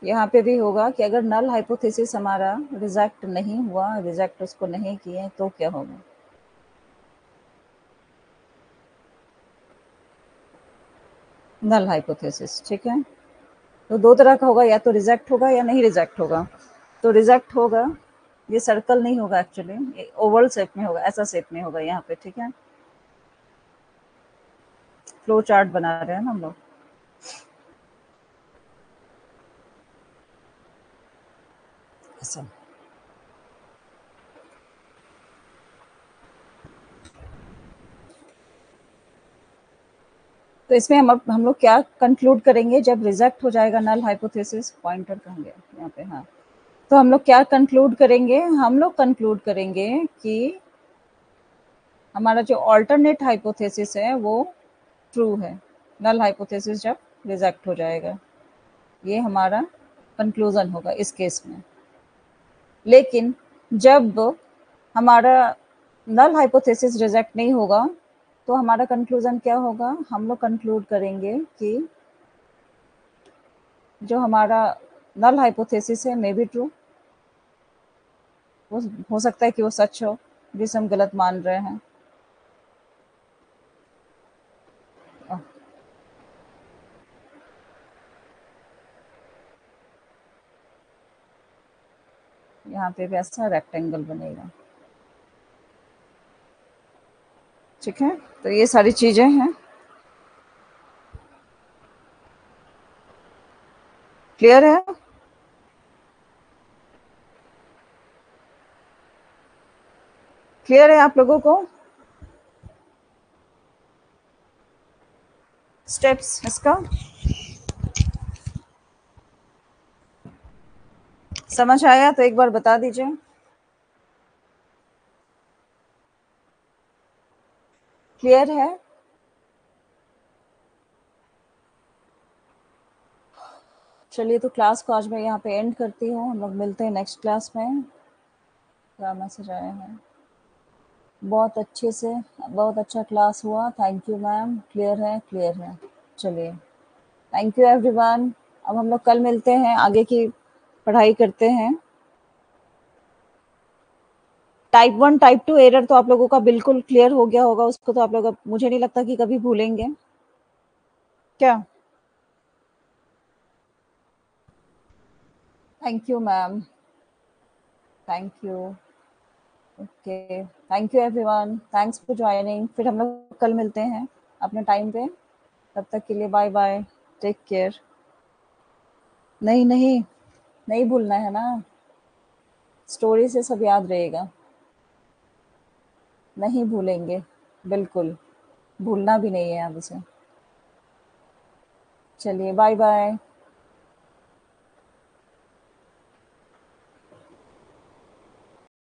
यहाँ पे भी होगा कि अगर नल हाइपोथेसिस हमारा रिजेक्ट नहीं हुआ, रिजेक्ट उसको नहीं किए, तो क्या होगा। नल हाइपोथेसिस, ठीक है। तो दो तरह का होगा, या तो रिजेक्ट होगा या नहीं रिजेक्ट होगा। तो रिजेक्ट होगा, ये सर्कल नहीं होगा एक्चुअली, ये ओवल शेप में होगा, ऐसा शेप में होगा यहाँ पे, ठीक है। फ्लो चार्ट बना रहे हैं ना हम लोग, ऐसा। तो इसमें हम लोग क्या कंक्लूड करेंगे जब रिजेक्ट हो जाएगा नल हाइपोथेसिस, पॉइंटर कहाँ गया यहाँ पे, हाँ, तो हम लोग क्या कंक्लूड करेंगे, हम लोग कंक्लूड करेंगे कि हमारा जो ऑल्टरनेट हाइपोथेसिस है वो ट्रू है, नल हाइपोथेसिस जब रिजेक्ट हो जाएगा, ये हमारा कंक्लूजन होगा इस केस में। लेकिन जब हमारा नल हाइपोथेसिस रिजेक्ट नहीं होगा तो हमारा कंक्लूजन क्या होगा, हम लोग कंक्लूड करेंगे कि जो हमारा नल हाइपोथेसिस है मे बी ट्रू, वो हो सकता है कि वो सच हो जिसे हम गलत मान रहे हैं। यहाँ पे वैसा रेक्टेंगल बनेगा, ठीक है, तो ये सारी चीजें हैं। क्लियर है? क्लियर है आप लोगों को स्टेप्स इसका? समझ आया तो एक बार बता दीजिए। क्लियर है? चलिए तो क्लास को आज मैं यहाँ पे एंड करती हूँ, हम लोग मिलते हैं नेक्स्ट क्लास में। क्या मैसेज आया है? बहुत अच्छे से, बहुत अच्छा क्लास हुआ, थैंक यू मैम, क्लियर है, क्लियर है। चलिए, थैंक यू एवरीवन। अब हम लोग कल मिलते हैं, आगे की पढ़ाई करते हैं। टाइप 1 टाइप 2 एरर तो आप लोगों का बिल्कुल क्लियर हो गया होगा, उसको तो आप लोग अब मुझे नहीं लगता कि कभी भूलेंगे क्या। Thank you ma'am, thank you, okay, thank you everyone, thanks for joining. फिर हम लोग कल मिलते हैं अपने टाइम पे, तब तक के लिए बाय बाय, टेक केयर। नहीं नहीं, नहीं भूलना है ना, स्टोरी से सब याद रहेगा, नहीं भूलेंगे, बिल्कुल भूलना भी नहीं है अब उसे। चलिए बाय बाय।